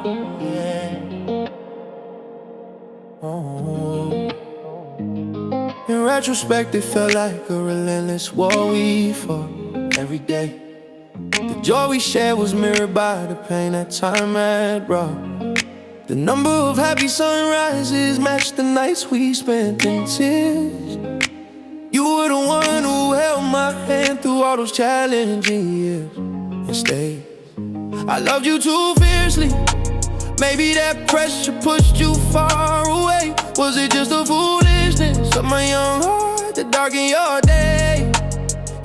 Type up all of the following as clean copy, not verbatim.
Yeah. Oh. In retrospect, it felt like a relentless war we fought every day. The joy we shared was mirrored by the pain that time had brought. The number of happy sunrises matched the nights we spent in tears. You were the one who held my hand through all those challenging years and stayed. I loved you too fiercely. Maybe that pressure pushed you far away. Was it just the foolishness of my young heart that darkened your day?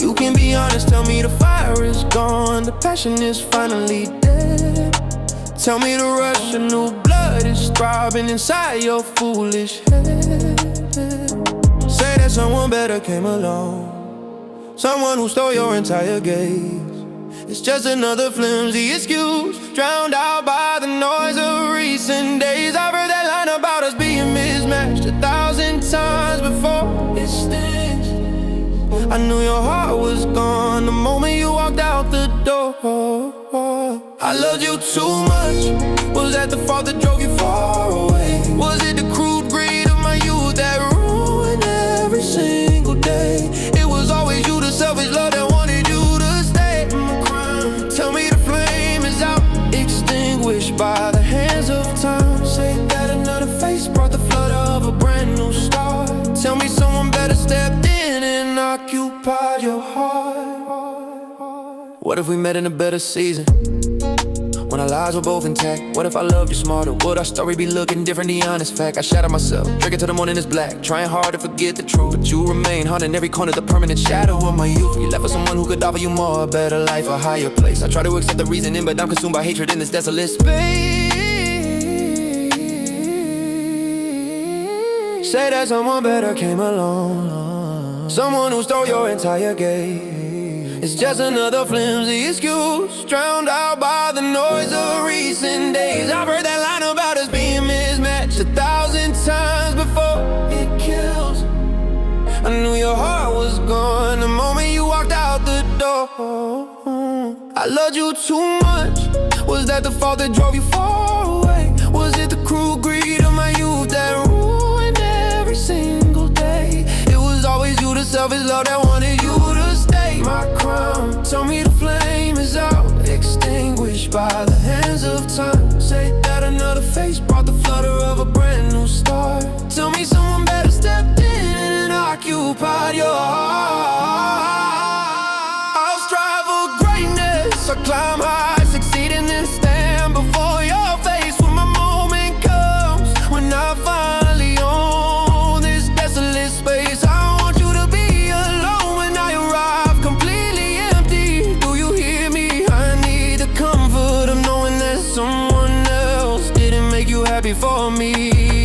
You can be honest, tell me the fire is gone, the passion is finally dead. Tell me the rush of new blood is throbbing inside your foolish head. Say that someone better came along, someone who stole your entire gaze. It's just another flimsy excuse, drowned out by the noise of recent days. I've heard that line about us being mismatched 1,000 times before. It stings. I knew your heart was gone the moment you walked out the door. I loved you too much. Was that the fault that drove you far away? Was it the crude greed of my youth that ruined every single day? It was always you, the selfish love that wanted you to stay. Tell me the flame is out, extinguished by the hands of time. Say that another face brought the flood of a brand new start. Tell me someone better stepped in and occupied your heart. What if we met in a better season, when our lives were both intact? What if I loved you smarter? Would our story be looking different? The honest fact, I shattered myself, drinking till the morning is black, trying hard to forget the truth, but you remain haunting every corner, the permanent shadow of my youth. You left for someone who could offer you more, a better life, a higher place. I try to accept the reasoning, but I'm consumed by hatred in this desolate space. Say that someone better came along, someone who stole your entire gaze. It's just another flimsy excuse, drowned out by the noise of recent days. I've heard that line about us being mismatched 1,000 times before. It kills. I knew your heart was gone the moment you walked out the door. I loved you too much. Was that the fault that drove you far away? Was it the cruel greed of my youth that ruined every single day? It was always you, the selfish love that wanted you to stay. My crown, tell me the flame is out, extinguished by the hands of time. Say that another face brought the flutter of a brand new start. Tell me someone better stepped in and occupied your heart. I'll strive for greatness, I'll climb high, succeed and then stand before your face when my moment comes. When I finally own this desolate space, I want you to be alone when I arrive, completely empty. Do you hear me? I need the comfort of knowing that someone else didn't make you happy for me.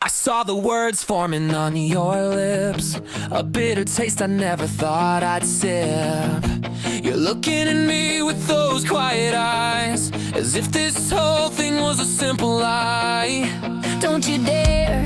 Saw the words forming on your lips, a bitter taste I never thought I'd sip. You're looking at me with those quiet eyes, as if this whole thing was a simple lie. Don't you dare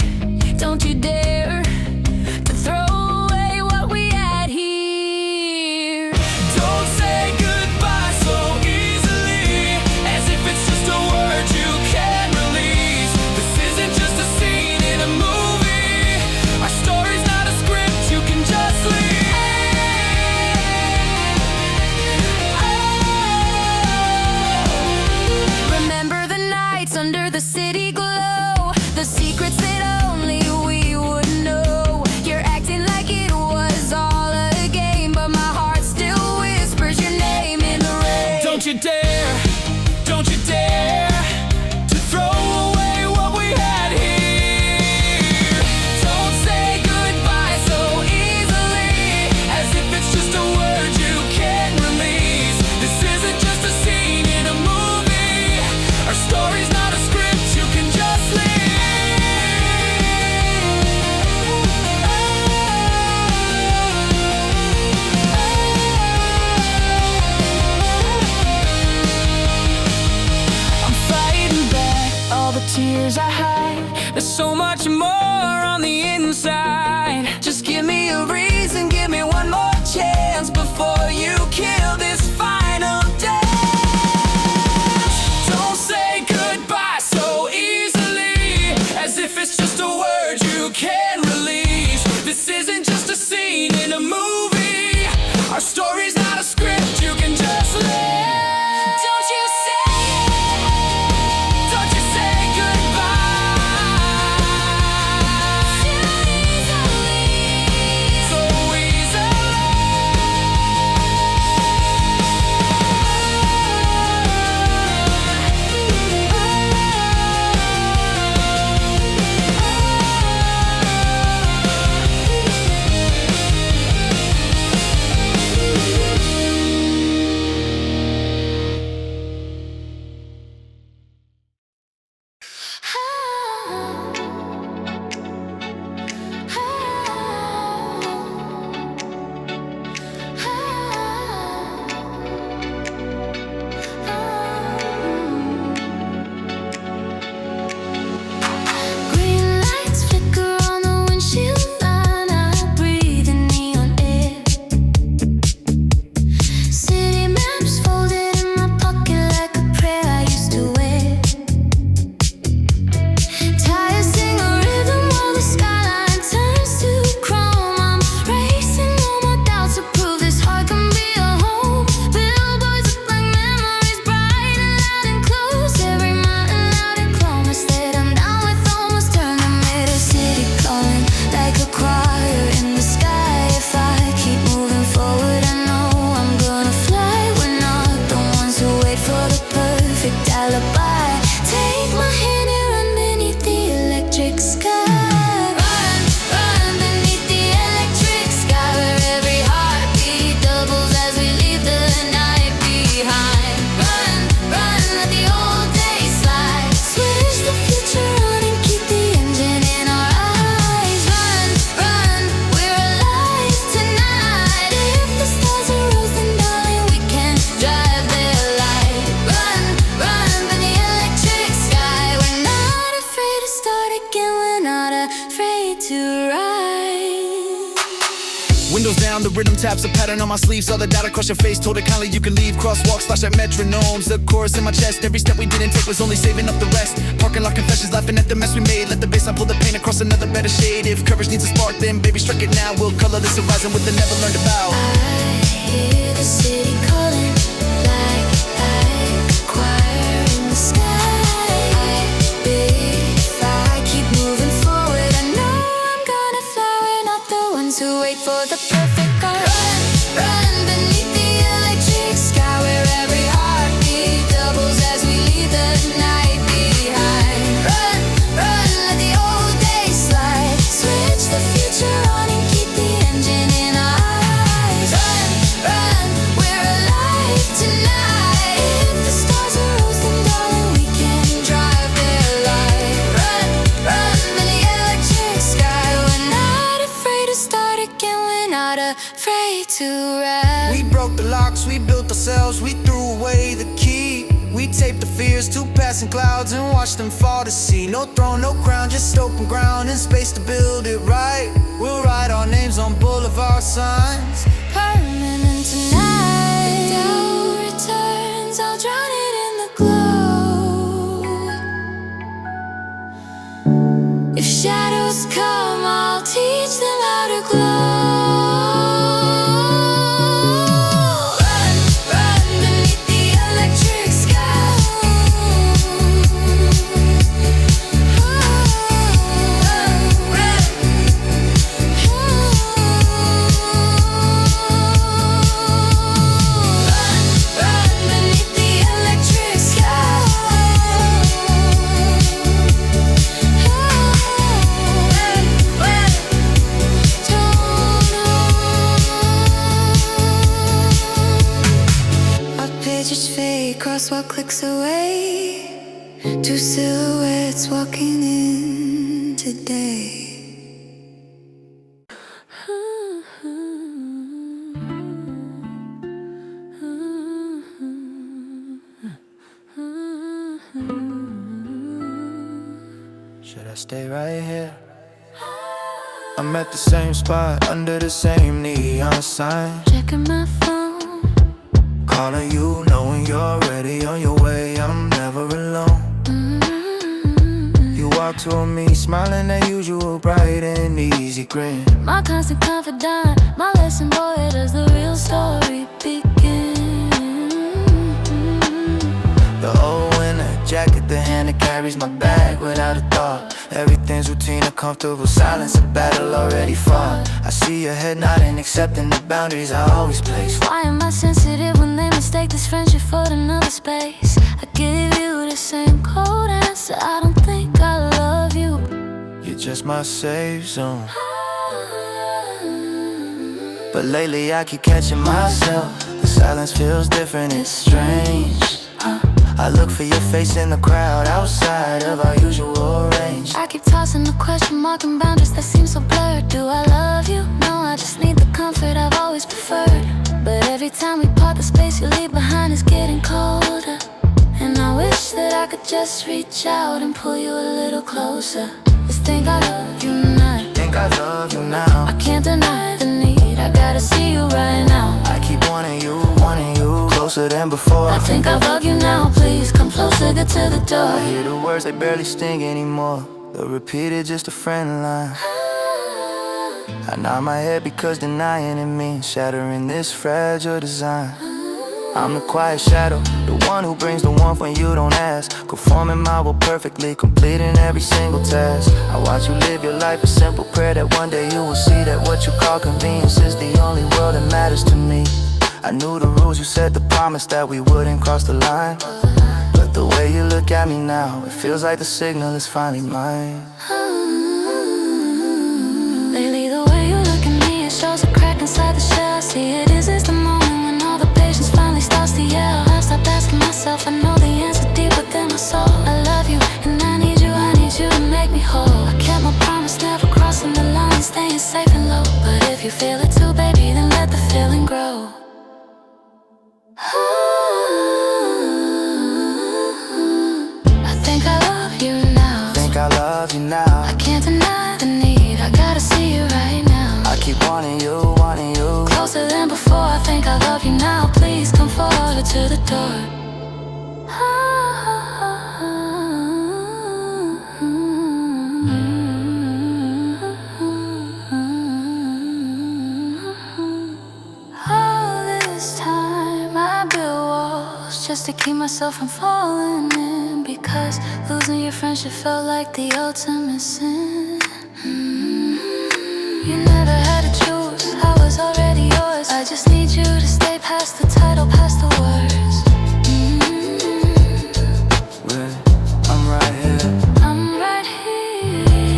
to throw away what we had here. Don't say goodbye so easily, as if it's just a word you can't release. This isn't just a scene in a movie, our story's not a script you can just leave. Remember the nights under the city glow, the secrets that only we would tears I hide. There's so much more on the inside. Just give me a reason, give me one more chance before you kill this final dance. Don't say goodbye so easily, as if it's just a word you can't release. This isn't just a scene in a movie. Our story's not a script you can just live. Don't you say it, don't you say goodbye so windows down, the rhythm taps a pattern on my sleeves. All the data across your face, told it kindly you can leave. Crosswalks slash at metronomes, the chorus in my chest. Every step we didn't take was only saving up the rest. Parking lot confessions, laughing at the mess we made. Let the baseline pull the paint across another better shade. If courage needs a spark, then baby strike it now. We'll color this horizon with the never learned about. I hear the city calling like a choir in the sky. If I keep moving forward, I know I'm gonna fly. We're not the ones who wait for the perfect car. Run, run beneath the electric sky, where every heartbeat doubles as we leave the night behind. Run, run, let the old days slide. Switch the future on and keep the engine in our eyes. Run, run, we're alive tonight. If the stars are rose, then darling, we can drive their light. Run, run in the electric sky. We're not afraid to start again. We're not afraid to ride. We broke the locks, we built ourselves, we threw away the key. We taped the fears to passing clouds and watched them fall to sea. No throne, no crown, just open ground and space to build it right. We'll write our names on boulevard signs. Permanent tonight. The doubt returns, I'll drown it in the glow. If shadows come, I'll teach them how to glow. Run, run beneath the electric sky. Run beneath the electric sky. Our pictures fade, crosswalk clicks away. Two silhouettes walking in today. stay right here. I'm at the same spot, under the same neon sign. Checking my phone, Calling you, knowing you're already on your way. I'm never alone. You walk toward me, smiling that usual bright and easy grin. my constant confidant, my lesson boy, does the real story begin? The old winter jacket, the hand that carries my bag without a thought. Everything's routine, a comfortable silence, a battle already fought. I see your head nodding, accepting the boundaries I always place. Why am I sensitive when they mistake this friendship for another space? I give you the same cold answer, I don't think I love you. You're just my safe zone. But lately I keep catching myself. The silence feels different, it's strange. I look for your face in the crowd outside of our usual range. I keep tossing the question mark and boundaries that seem so blurred. Do I love you? No, I just need the comfort I've always preferred. But every time we part, the space you leave behind is getting colder. And I wish that I could just reach out and pull you a little closer. Just think I love you now. Think I love you now. I can't deny the need, I gotta see you right now. I keep wanting you closer than before. I think I love you now, please come closer, get to the door. I hear the words, they barely sting anymore. They're repeated, just a friend line. I nod my head because denying it means shattering this fragile design. I'm the quiet shadow, the one who brings the warmth when you don't ask. Conforming my will perfectly, completing every single task. I watch you live your life, a simple prayer that one day you will see that what you call convenience is the only world that matters to me. I knew the rules, you said the promise that we wouldn't cross the line. But the way you look at me now, it feels like the signal is finally mine. Lately the way you look at me, it shows a crack inside the shell. See it is the moment when all the patience finally starts to yell. I've stopped asking myself, I know the answer deep within my soul. I love you and I need you to make me whole. I kept my promise, never crossing the line, staying safe and low. But if you feel it too, baby, then let the feeling grow. I think I love you now. Think I love you now. I can't deny the need, I gotta see you right now. I keep wanting you closer than before. I think I love you now, please come forward to the door. All this time I built walls just to keep myself from falling in, because losing your friendship felt like the ultimate sin. You never had to choose, I was already yours. I just need you to stay past the title, past the words. Well, I'm right here. I'm right here.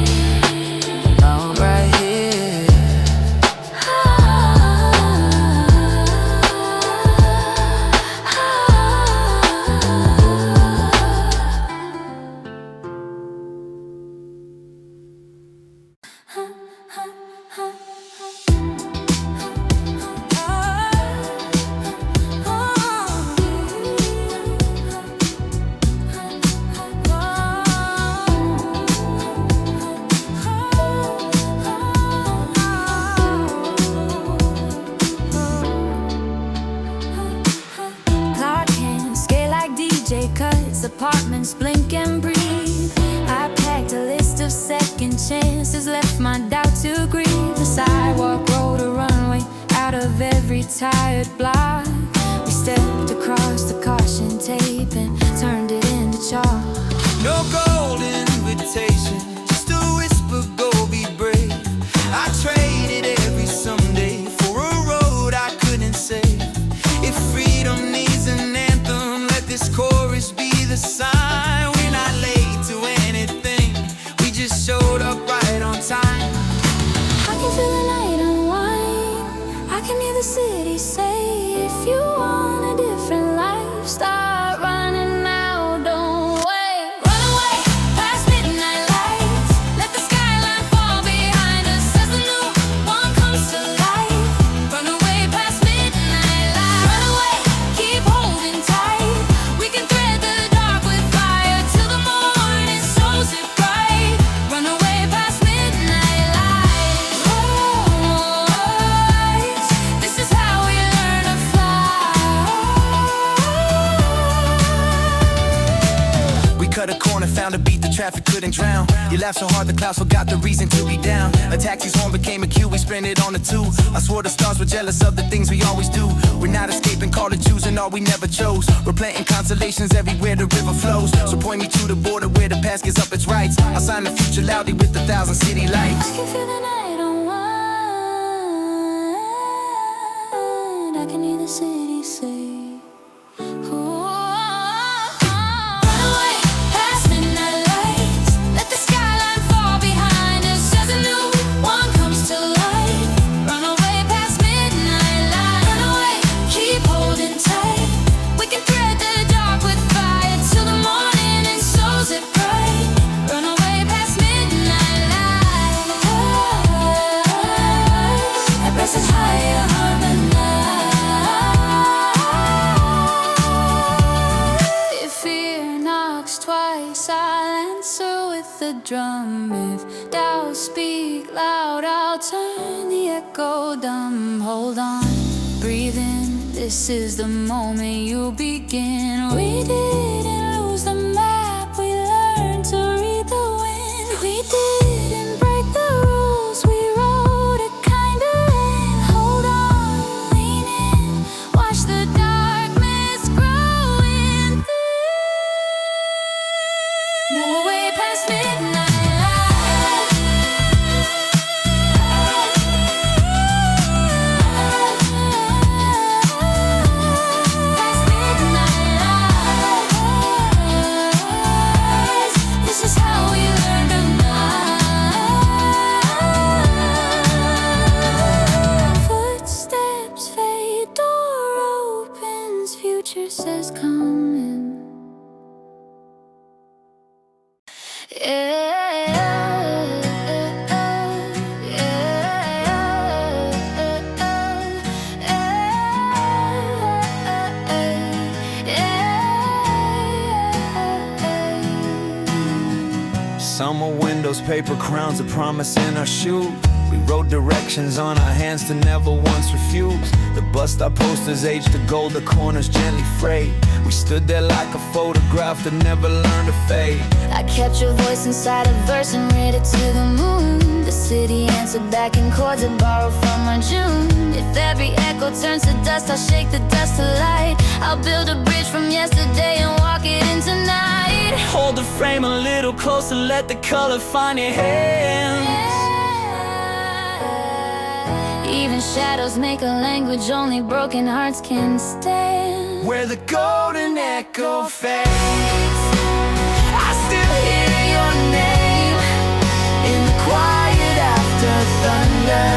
I'm right here. Apartments blink and breathe. I packed a list of second chances, left my doubt to grieve. The sidewalk rode a runway out of every tired block. We stepped across the caution tape and turned it into chalk. No golden invitation, just a whisper, go be brave. I traded every someday for a road I couldn't save. If freedom needs an anthem, let this chorus be the sign. We're not late to anything, we just showed up right on time. I can feel the night unwind, I can hear the city say, if you want a different life, start running now, don't wait. Run away past midnight lights, let the skyline fall behind us as the new one comes to life. Run away past midnight lights, run away, keep holding tight. We can thread the dark with fire till the morning shows it bright. cut a corner, found a beat the traffic couldn't drown. You laughed so hard the clouds forgot the reason to be down. A taxi's horn became a cue, we spent it on the two. I swore the stars were jealous of the things we always do. We're not escaping, call it choosing all we never chose. We're planting constellations everywhere the river flows. So point me to the border where the past gives up its rights. I'll sign the future loudly with 1,000 city lights. I can feel the night unwind. I can hear the city say, drum. If doubts speak loud, I'll turn the echo dumb. Hold on, breathe in. This is the moment you begin. We didn't lose the map, we learned to read the wind. We didn't break the rules, we wrote it kind of in. Hold on, lean in, watch the darkness growing thin. No way past midnight. Says come in. Summer windows, paper crowns, a promise in our shoes. We wrote directions on our hands to never once refuse. The bus stop posters aged to gold, the corners gently frayed. We stood there like a photograph that never learned to fade. I kept your voice inside a verse and read it to the moon. The city answered back in chords that borrowed from our June. If every echo turns to dust, I'll shake the dust to light. I'll build a bridge from yesterday and walk it in tonight. Hold the frame a little closer, let the color find your hands. Even shadows make a language only broken hearts can stand. Where the golden echo fades, I still hear your name in the quiet after thunder,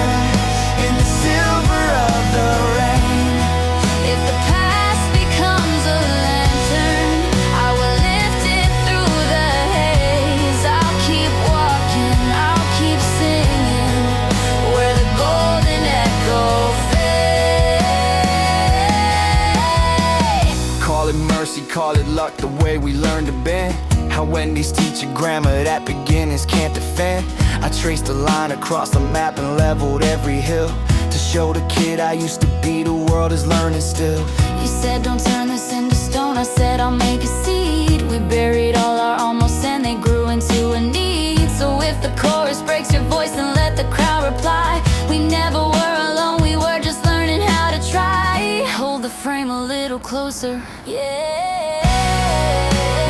in the silver of the rain. If the past becomes a lantern, I will lift it through the haze. I'll keep walking, I'll keep singing where the golden echo fades. Call it mercy, call it luck, the way we learned to bend. How Wendy's teach you grammar that beginners can't defend. I traced a line across the map and leveled every hill to show the kid I used to be the world is learning still. You said don't turn this into stone, I said I'll make a seed. We buried all our almost and they grew into a need. So if the chorus breaks your voice, then let the crowd reply. We never were alone, we were just learning how to try. Hold the frame a little closer, yeah.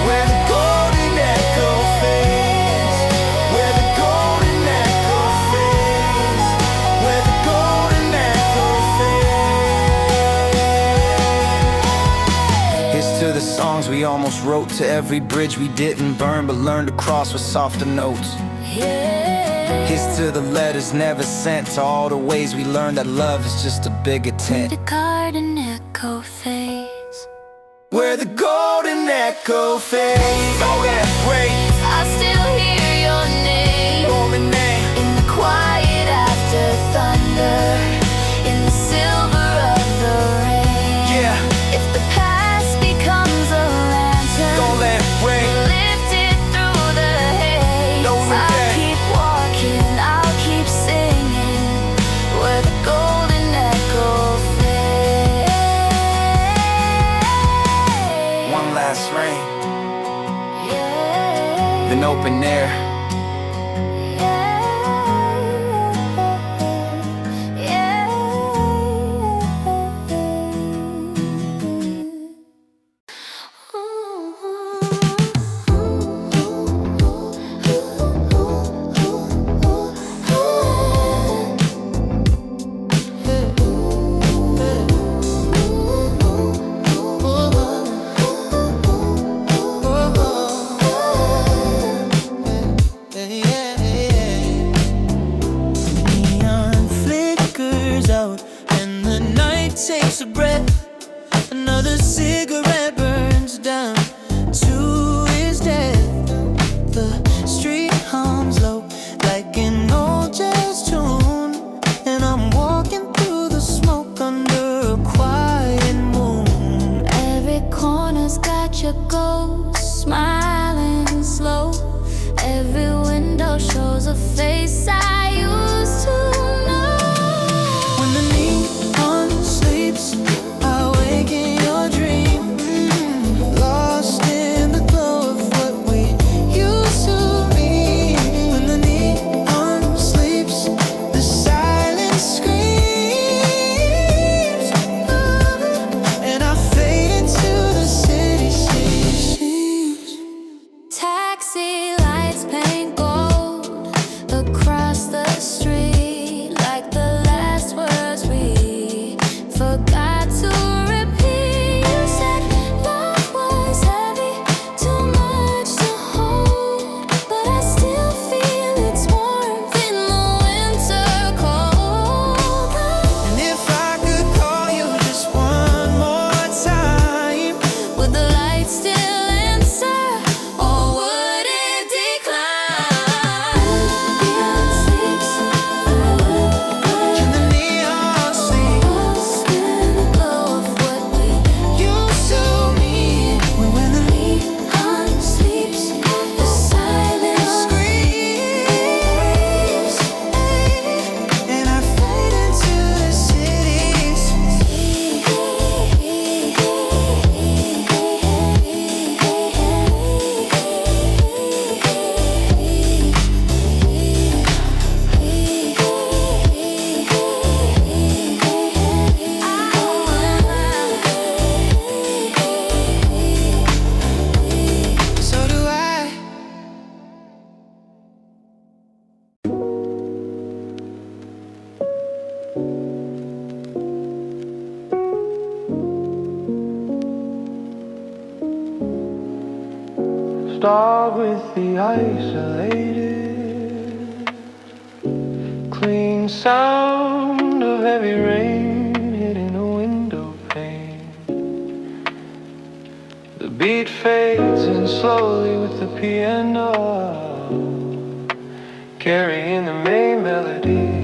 Where the golden echo fades, where the golden echo fades, where the golden echo fades. Here's to the songs we almost wrote, to every bridge we didn't burn but learned to cross with softer notes. Yeah. Here's to the letters never sent, to all the ways we learned that love is just a bigger tent. The garden echo fades. Where the golden echo fades. Oh yeah, wait, I still hear your name golden name in the quiet after thunder, in the silver of the rain. Yeah. If the past becomes a lantern, Don't let it rain. lift it through the haze. No I'll regret. keep walking, I'll keep singing where the golden echo fades. One last rain. Yeah. than open air. Takes a breath, another cigarette burns down to his death. The street hums low like an old jazz tune, and I'm walking through the smoke under a quiet moon. Every corner's got your ghost smiling slow. Every window shows a face I used to know. When the neon sleeps, I wake in your dream, lost in the glow of what we used to be. When the neon sleeps, the silence screams, and I fade into the city seems. Taxi lights paint gold across the street, like the last words we forgot to repeat. You said love was heavy, too much to hold, but I still feel its warmth in the winter cold. And if I could call you just one more time, Would the light still answer, or would it decline? Neon sleeps, can the neon sleep? lost in the glow of what we Used to mean when the neon sleeps, the silence screams, and I fade into the cities. So do I. Start with the isolated, clean sound of heavy rain hitting a window pane. The beat fades in slowly with the piano, carrying the main melody.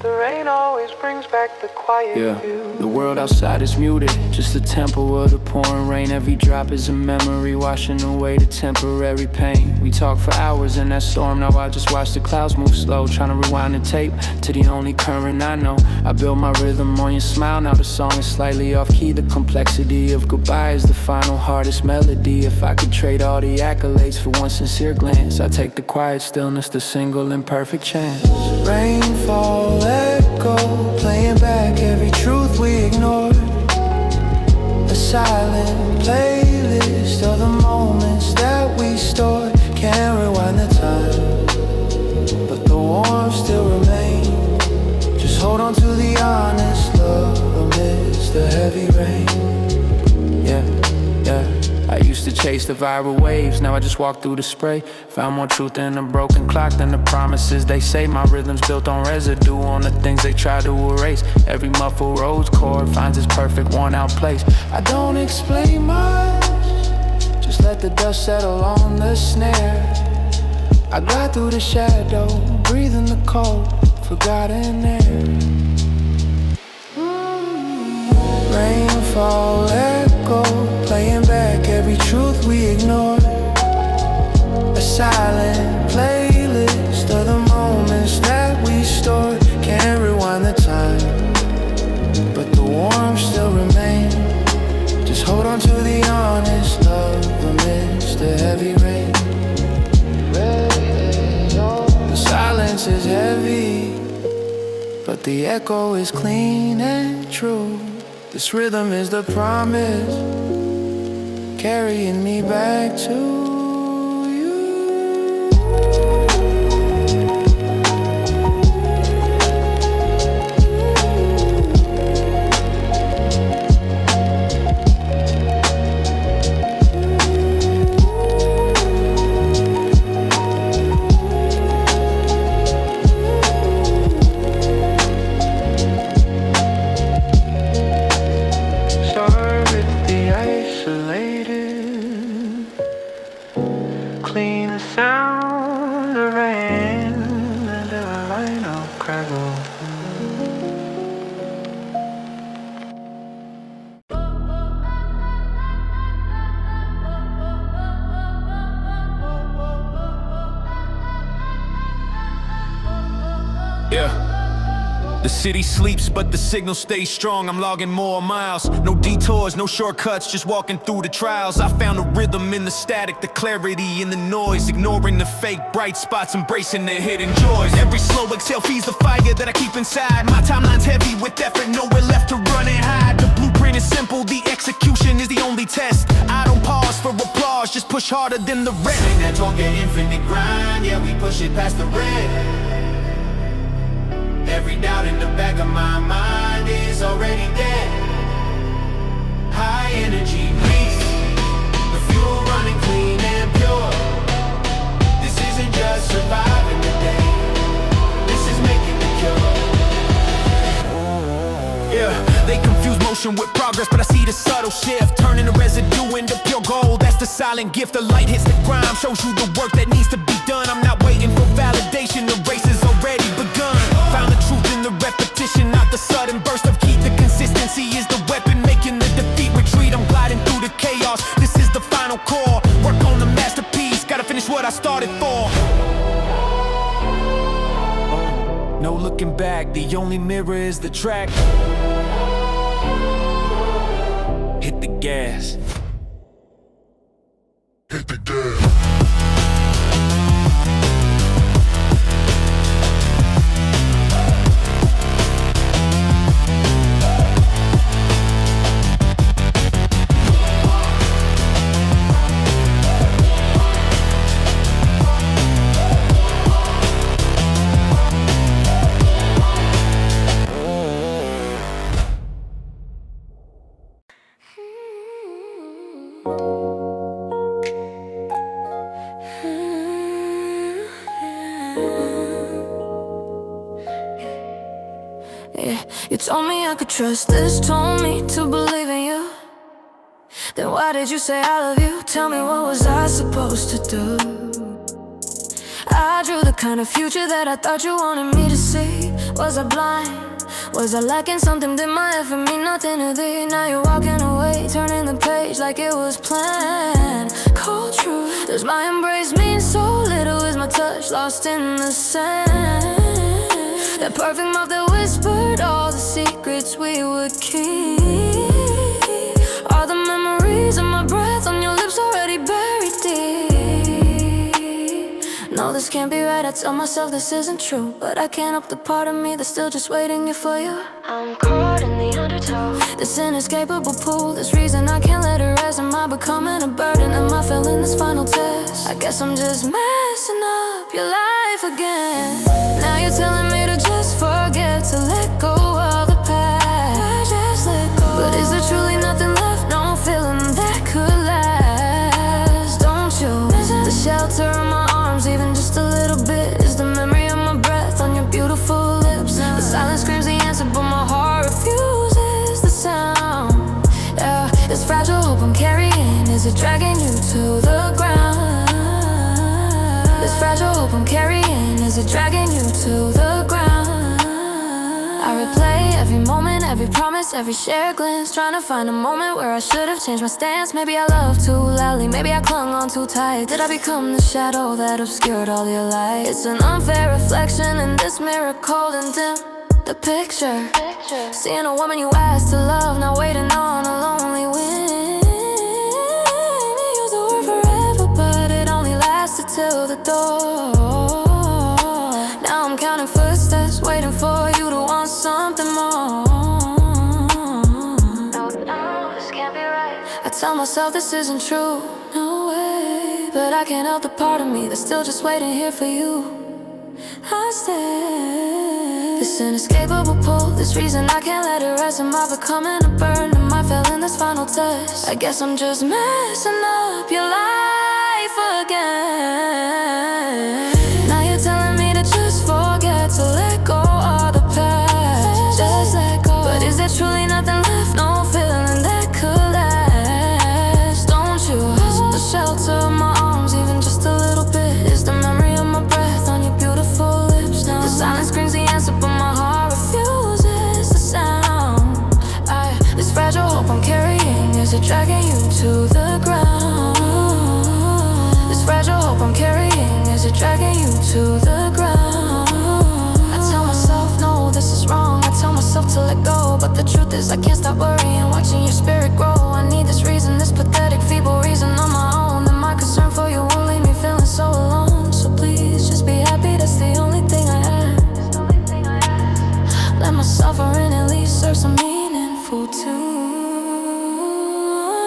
The rain always brings back the quiet Yeah, view. the world outside is muted, just the tempo of the pouring rain. Every drop is a memory, washing away the temporary pain. We talk for hours in that storm, now I just watch the clouds move slow, trying to rewind the tape to the only current I know. I build my rhythm on your smile, now the song is slightly off key. The complexity of goodbye is the final hardest melody. If I could trade all the accolades for one sincere glance, I'd take the quiet stillness, the single imperfect chance. Rainfall Echo, playing back every truth we ignored. A silent playlist of the moments that we stored. Can't rewind the time, but the warmth still remains. Just hold on to the honest love amidst the heavy rain. Yeah, yeah. I used to chase the viral waves, now I just walk through the spray. Found more truth in a broken clock than the promises they say. My rhythm's built on residue, on the things they try to erase. Every muffled rose chord finds its perfect worn-out place. I don't explain much, just let the dust settle on the snare. I glide through the shadow, breathing the cold, forgotten air. Rainfall Echo, playing back every truth we ignored. A silent playlist of the moments that we stored. Can't rewind the time, but the warmth still remains. Just hold on to the honest love amidst the but the echo is clean and true. This rhythm is the promise, carrying me back to you. Clean the sound of rain and the line of crackle. Yeah. The city sleeps, but the signal stays strong. I'm logging more miles. No detours, no shortcuts, just walking through the trials. I found a rhythm in the static, the clarity in the noise. Ignoring the fake bright spots, embracing the hidden joys. Every slow exhale feeds the fire that I keep inside. My timeline's heavy with effort, nowhere left to run and hide. The blueprint is simple, the execution is the only test. I don't pause for applause, just push harder than the rest. Sing that talk at infinite grind, yeah, we push it past the red. Every doubt in the back of my mind is already dead. High energy beats, the fuel running clean and pure. This isn't just surviving the day, this is making the cure. Yeah, they confuse motion with progress, but I see the subtle shift. Turning the residue into pure gold, that's the silent gift. The light hits the ground, shows you the work that needs to be done. I'm not waiting for validation, the race has already begun. Found the truth in the repetition, not the sudden burst of heat. The consistency is the weapon, making the defeat retreat. I'm gliding through the chaos, this is the final core. Work on the masterpiece, gotta finish what I started for. No looking back, the only mirror is the track. Hit the gas. Hit the gas. Yeah, you told me I could trust this, told me to believe in you. Then why did you say I love you? Tell me, what was I supposed to do? I drew the kind of future that I thought you wanted me to see. Was I blind? Was I lacking something? Did my effort mean nothing to thee? Now you're walking away, turning the page like it was planned. Cold truth, does my embrace mean so little? Is my touch lost in the sand? That perfect mouth that whispered all the secrets we would keep. Are the memories of my breath on your lips already buried deep? No, this can't be right, I tell myself this isn't true, but I can't help the part of me that's still just waiting here for you. I'm caught in the undertow, this inescapable pool, this reason I can't let it rest. Am I becoming a burden? Am I failing this final test? I guess I'm just messing up your life again. Now you're telling me to just forget, to let go of the past. Just let go. But is there truly nothing left? No feeling that could last. Don't you? The shelter of my arms, even just a little bit, is the memory of my breath on your beautiful lips. The silence screams the answer, but my heart refuses the sound. Yeah, this fragile hope I'm carrying, is it dragging you to the ground? This fragile hope I'm carrying, is it dragging you to the ground? I replay every moment, every promise, every shared glance, trying to find a moment where I should have changed my stance. Maybe I loved too loudly, maybe I clung on too tight. Did I become the shadow that obscured all your light? It's an unfair reflection in this mirror, cold and dim. The picture, seeing a woman you asked to love, now waiting on a lonely wind. You used the word forever, but it only lasted till the door. Now I'm counting footsteps, waiting for you to want myself this isn't true. No way. But I can't help the part of me that's still just waiting here for you. I stay. This inescapable pull, this reason I can't let it rest. Am I becoming a burden? Am I failing this final test? I guess I'm just messing up your life again. Now you're telling me to just forget, to let go of the past. Just let go. But is there truly nothing left? No feeling that could last. Don't you ask the shelter of my arms, even just a little bit. Is the memory of my breath on your beautiful lips now? The silence screams the answer, but my heart refuses the sound. This fragile hope I'm carrying, is it dragging you to the ground? This fragile hope I'm carrying, is it dragging you to the ground? I tell myself no, this is wrong. I tell myself to let go, but the truth is I can't stop worrying, watching your spirit grow. I need this reason, this pathetic, feeble reason on my own. And my concern for you won't leave me feeling so alone. So please, just be happy, that's the only thing I ask. Let my suffering at least serve some meaningful tune.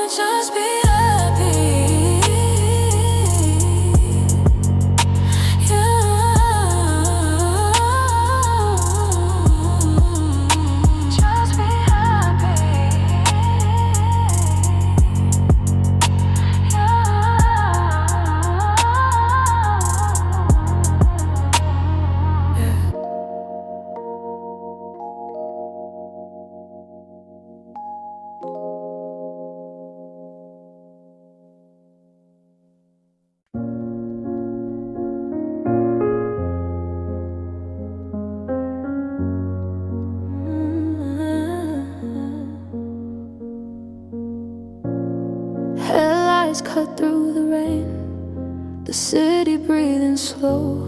Just be happy. Headlights cut through the rain, the city breathing slow.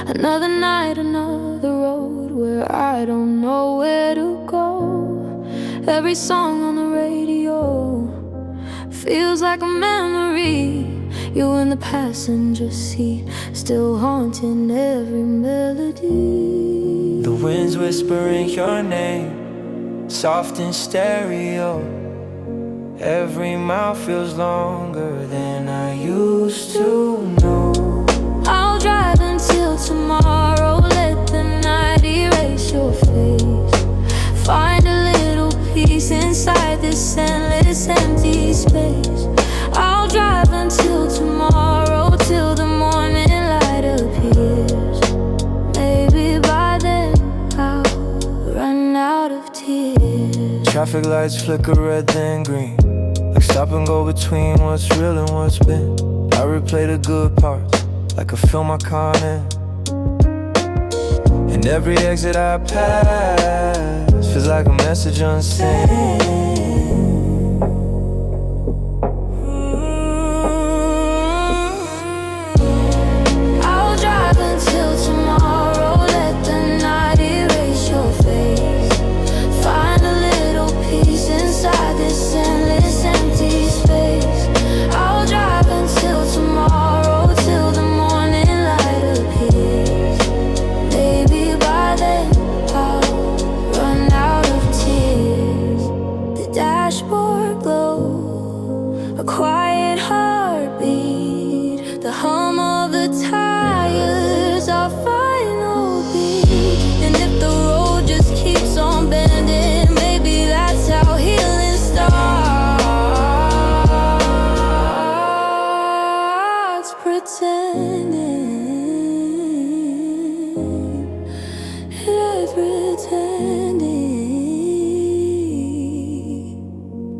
Another night, another road where I don't know where to go. Every song on the radio feels like a memory. You in the passenger seat, still haunting every melody. The wind's whispering your name, soft in stereo. Every mile feels longer than I used to know. I'll drive until tomorrow, let the night erase your face. Find a little peace inside this endless empty space. I'll drive until tomorrow, till the morning light appears. Maybe by then I'll run out of tears. Traffic lights flicker red then green, like stop and go between what's real and what's been. I replay the good parts, like a film I can't end. And every exit I pass feels like a message unsent. I'll drive until tomorrow, let the night erase your face. Find a little peace inside this endless empty space. I'll drive until tomorrow, till the morning light appears. Maybe by then I'll run out of tears. The dashboard glow, a quiet heartbeat, the hum of the tires, our final beat. And if the road just keeps on bending, maybe that's how healing starts. Pretending, pretending.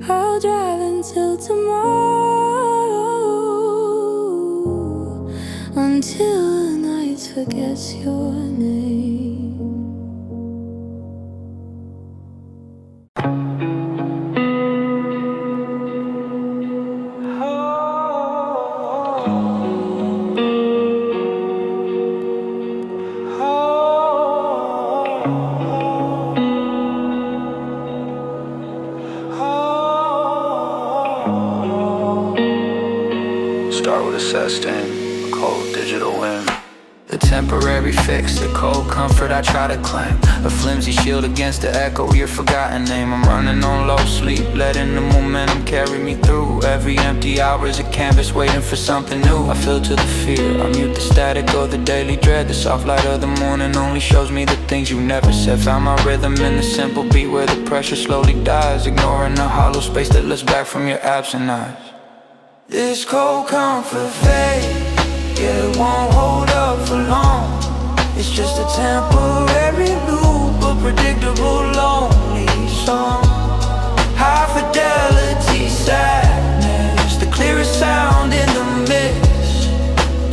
I'll drive until tomorrow, until the night forgets your name. Start with a set stain, a cold digital wind. The temporary fix, the cold comfort I try to claim, a flimsy shield against the echo of your forgotten name. I'm running on low sleep, letting the momentum carry me through. Every empty hour is a canvas waiting for something new. I filter the fear, I mute the static of the daily dread. The soft light of the morning only shows me the things you never said. Found my rhythm in the simple beat where the pressure slowly dies, ignoring the hollow space that looks back from your absent eyes. This cold comfort fade, yeah, it won't hold up for long. It's just a temporary loop, a predictable lonely song. High fidelity sadness, the clearest sound in the mix.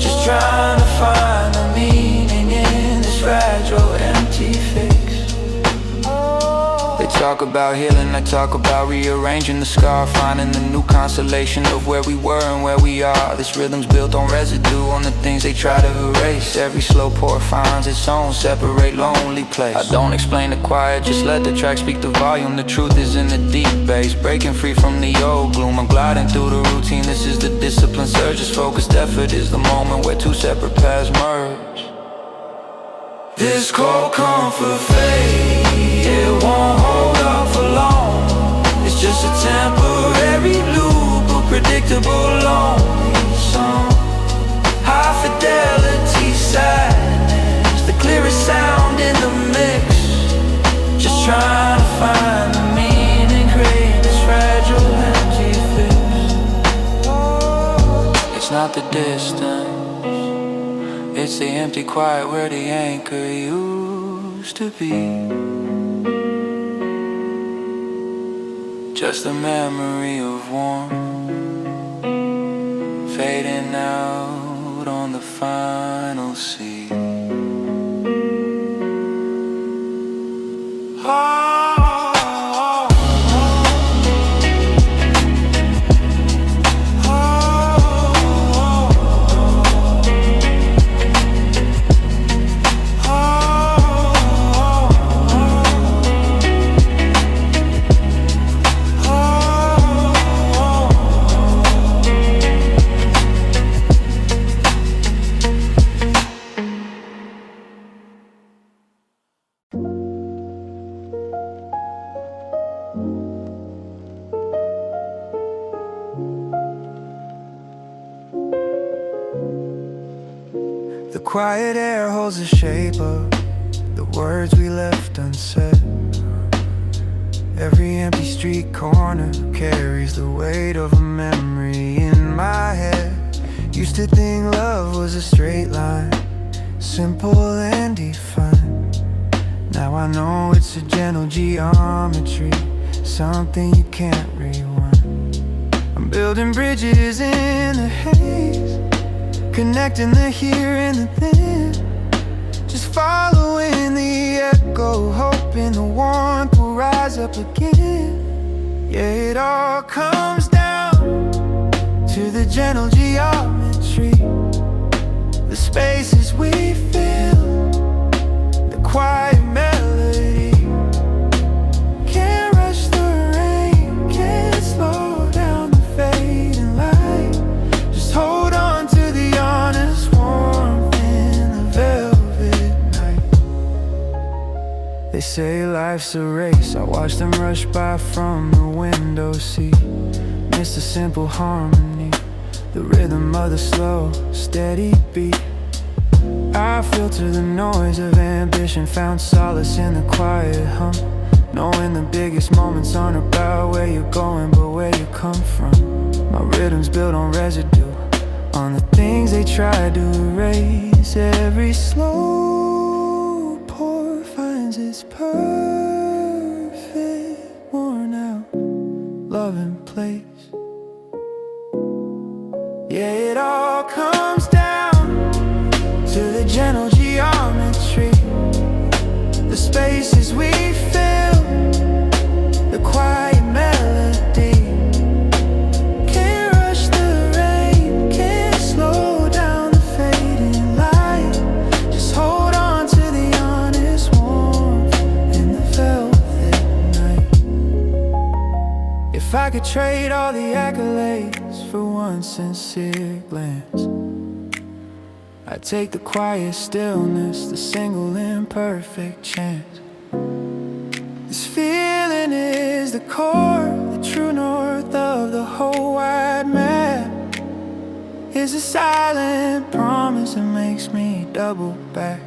Just trying to find the meaning in this fragile empty fix. They talk about healing, I talk about rearranging the scar, finding the new constellation of where we were and where we are. This rhythm's built on residue, on the things they try to erase. Every slow pour finds its own separate lonely place. I don't explain the quiet, just let the track speak the volume. The truth is in the deep bass, breaking free from the old gloom. I'm gliding through the routine, this is the discipline surge. This focused effort is the moment where two separate paths merge. This cold comfort fade, it won't hold up for long. It's just a temporary loop, a predictable lonely song. High fidelity sadness, the clearest sound in the mix. Just trying to find the meaning, create this fragile empty fix. It's not the distance, it's the empty quiet where the anchor used to be. Just a memory of warmth fading out on the final sea. The quiet air holds the shape of the words we left unsaid. Every empty street corner carries the weight of a memory in my head. Used to think love was a straight line, simple and defined. Now I know it's a gentle geometry, something you can't rewind. I'm building bridges in the haze, connecting the here and the then. Just following the echo, hoping the warmth will rise up again. Yeah, it all comes down to the gentle geometry, the spaces we fill, the quiet melody. Can't rush the rain, can't slow down the fading light. Just hold on to the honest warmth in the velvet night. They say life's a race, I watch them rush by from the window seat. Miss the simple harmony, the rhythm of the slow, steady beat. I filter the noise of ambition, found solace in the quiet hum, knowing the biggest moments aren't about where you're going, but where you come from. My rhythm's built on residue, on the things they tried to erase. Every slow pour finds its perfect, worn out, loving place. Yeah, it all comes down to the gentle geometry, the spaces we fill, the quiet melody. Can't rush the rain, can't slow down the fading light. Just hold on to the honest warmth in the velvet night. If I could trade all the accolades for one sincere glance, I take the quiet stillness, the single imperfect chance. This feeling is the core, the true north of the whole wide map. Is a silent promise that makes me double back.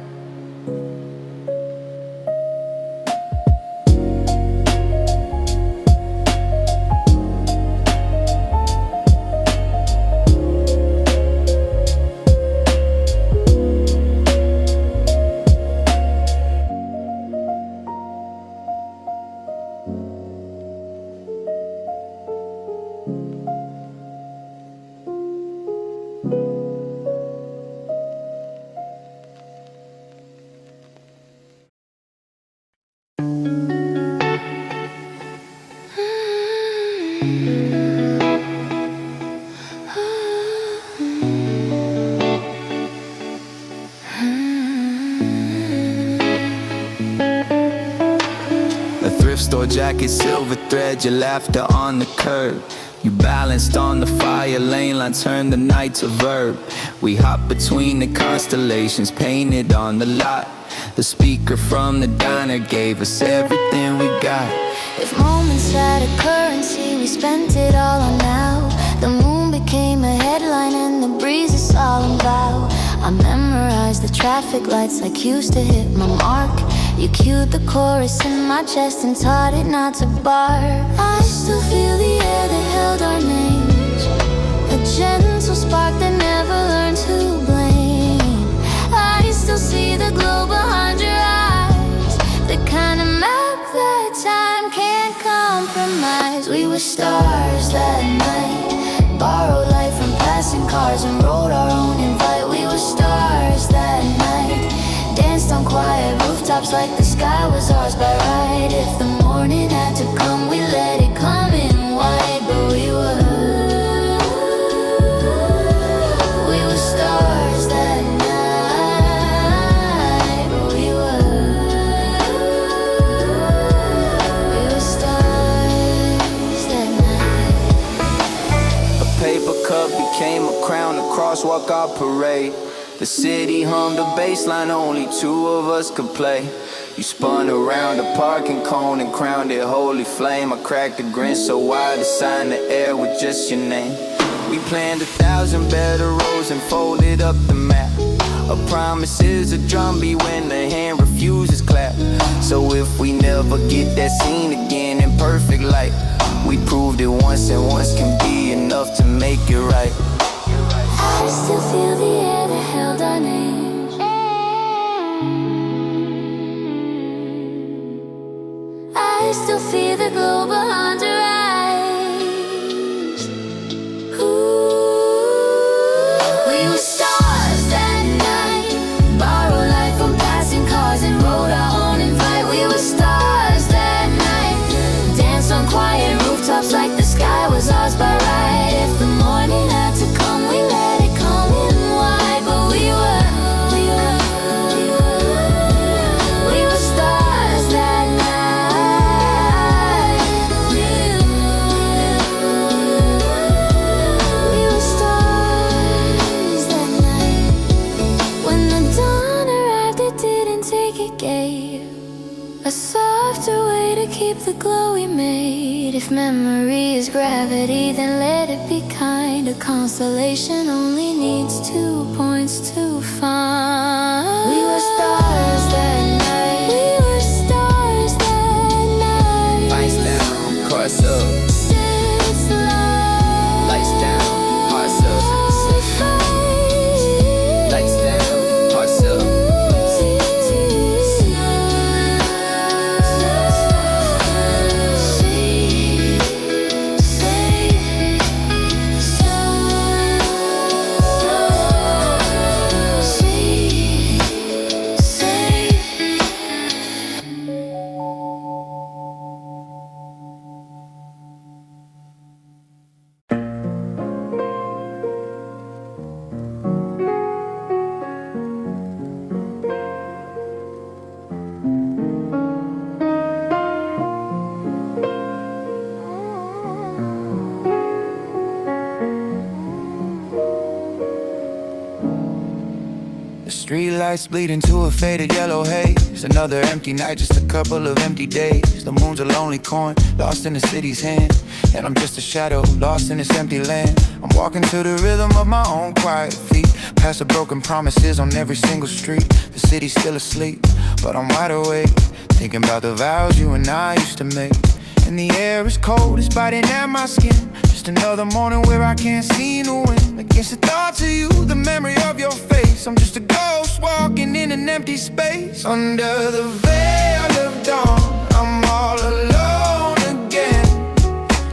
Store jacket, silver thread, your laughter on the curb. You balanced on the fire lane line, turned the night to verb. We hop between the constellations, painted on the lot. The speaker from the diner gave us everything we got. If moments had a currency, we spent it all on now. The moon became a headline and the breeze a solemn vow. I memorized the traffic lights like used to hit my mark. You cued the chorus in my chest and taught it not to bark. I still feel the air that held our names, a gentle spark that never learned to blame. I still see the glow behind your eyes, the kind of map that time can't compromise. We were stars that night, borrowed light from passing cars and wrote our own invite. We were stars that night, danced on quiet rooftops like the sky was ours by right. If the morning had to come, we let it come in white. But we were stars that night. But we were stars that night. A paper cup became a crown, a crosswalk, our parade. The city hummed a bass line only two of us could play. You spun around the parking cone and crowned it holy flame. I cracked a grin so wide to sign the air with just your name. We planned 1,000 better rows and folded up the map. A promise is a drumbeat when the hand refuses clap. So if we never get that scene again in perfect light, we proved it once and once can be enough to make it right. I still feel the air that held our names, I still feel the glow behind your eyes. Ooh, we were stars that night, borrowed light from passing cars and wrote our own invite. We were stars that night, danced on quiet rooftops like the sky was ours by right. If the morning had to come, we let it come in wide. But we were stars that night. We were stars that night. When the dawn arrived, it didn't take, it gave a softer way to keep the glow we made. If memory is gravity, then let it be kind. A constellation only needs 2 points to find. We were stars that night. We were stars that night. Lights down, cars up. It's light. Lights down, hearts up. Lights down, hearts up. Streetlights bleed into a faded yellow haze. Another empty night, just a couple of empty days. The moon's a lonely coin, lost in the city's hand. And I'm just a shadow, lost in this empty land. I'm walking to the rhythm of my own quiet feet, past the broken promises on every single street. The city's still asleep, but I'm wide awake, thinking about the vows you and I used to make. And the air is cold, it's biting at my skin. Just another morning where I can't see the wind. Against the thoughts of you, the memory of your face. I'm just a ghost walking in an empty space. Under the veil of dawn, I'm all alone again.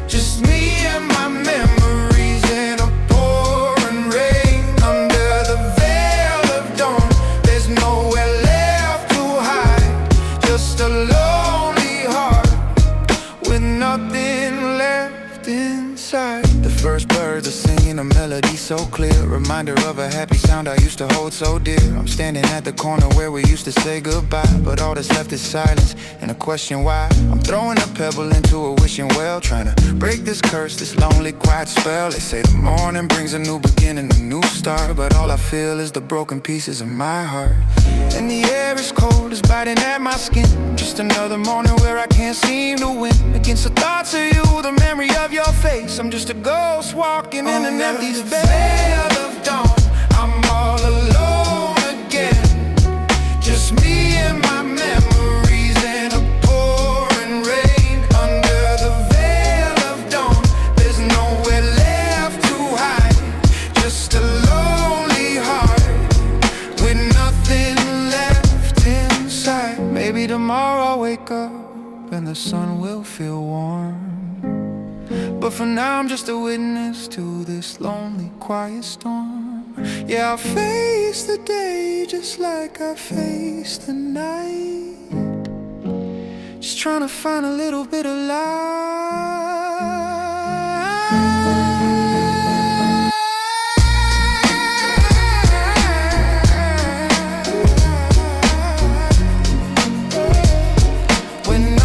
Just me and my memories in a pouring rain. Under the veil of dawn, there's nowhere left to hide. Just a lonely heart with nothing left inside. The first birds are singing a melody so clear, reminder of a happy sound I used to hold so dear. I'm standing at the corner where we used to say goodbye, but all that's left is silence and a question why. I'm throwing a pebble into a wishing well, trying to break this curse, this lonely quiet spell. They say the morning brings a new beginning, a new start, but all I feel is the broken pieces of my heart. And the air is cold, it's biting at my skin. Just another morning where I can't seem to win. Against the thoughts of you, the memory of your face. I'm just a ghost walking in an empty space. Veil of dawn, I'm all alone again. Just me and my memories in a pouring rain. Under the veil of dawn, there's nowhere left to hide. Just a lonely heart with nothing left inside. Maybe tomorrow I'll wake up and the sun will feel warm, but for now I'm just a witness to this lonely quiet storm. Yeah, I'll face the day just like I faced the night, just trying to find a little bit of light. When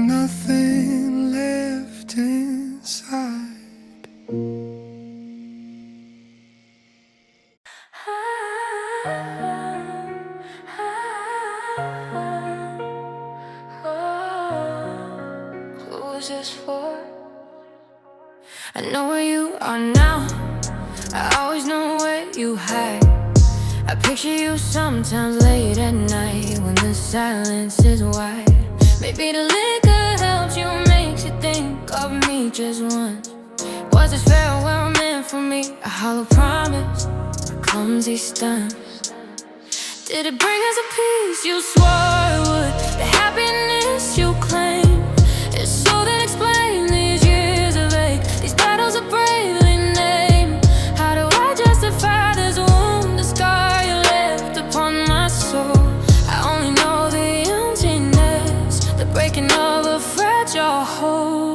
nothing left inside. Who's this for? I know where you are now. I always know where you hide. I picture you sometimes late at night when the silence is wide. Maybe the liquor helps you, makes you think of me just once. Was this farewell meant for me? A hollow promise, a clumsy stunt. Did it bring us a peace you swore it would? The happiness you claim is so that explain these years of ache, these battles are bravely named. How do I justify this wound, the scar you left upon my soul? I only know the emptiness, the breaking of a fragile whole.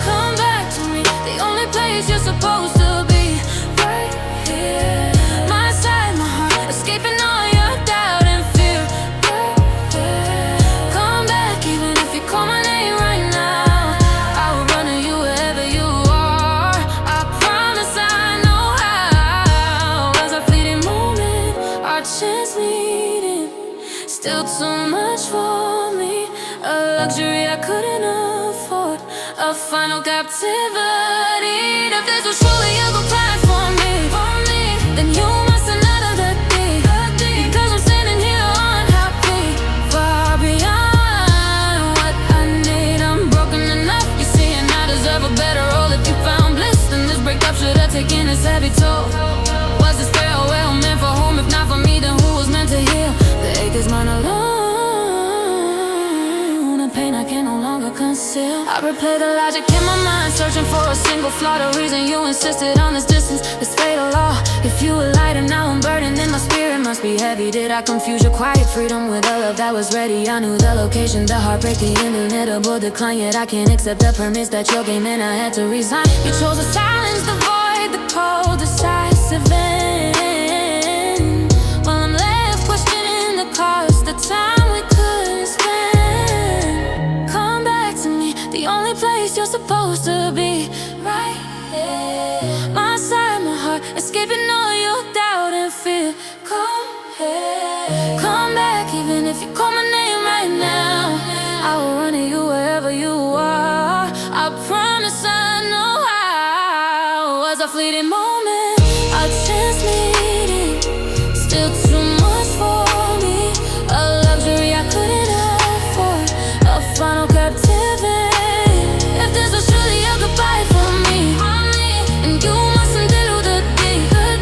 Come back to me, the only place you're supposed to be, right here. My side, my heart, escaping all your doubt and fear, right here. Come back even if you call my name right now. I will run to you wherever you are. I promise I know how. As a fleeting moment, our chance leading, still too much for me. A luxury I couldn't afford, a final captivity. If this was truly a good plan for me, then you must have not have that deep. Because I'm standing here unhappy, far beyond what I need. I'm broken enough, you see, and I deserve a better role. If you found bliss, then this breakup should have taken its heavy toll. Was this farewell meant for whom? If not for me, then who was meant to heal? The ache is mine alone, a pain I can no longer conceal. conceal. I replay the logic in my mind, searching for a single flaw. The reason you insisted on this distance is fatal law. If you were light and now I'm burdened, then my spirit must be heavy. Did I confuse your quiet freedom with a love that was ready? I knew the location, the heartbreak, the inevitable decline. Yet I can't accept the premise that your game and I had to resign. You chose to silence the void, the cold, decisive end. While I'm left questioning the cost, the time we couldn't spend. Come back to me, the only place you're supposed to be. Right here, my side, my heart, escaping all your doubt and fear. Come here, come back, even if you call my name right now. I will run to you wherever you are. I promise I know how. Was a fleeting moment, a chance meeting, still too much for me. A luxury I couldn't afford, a final captivity. If this was truly a goodbye for me, and you mustn't dilute the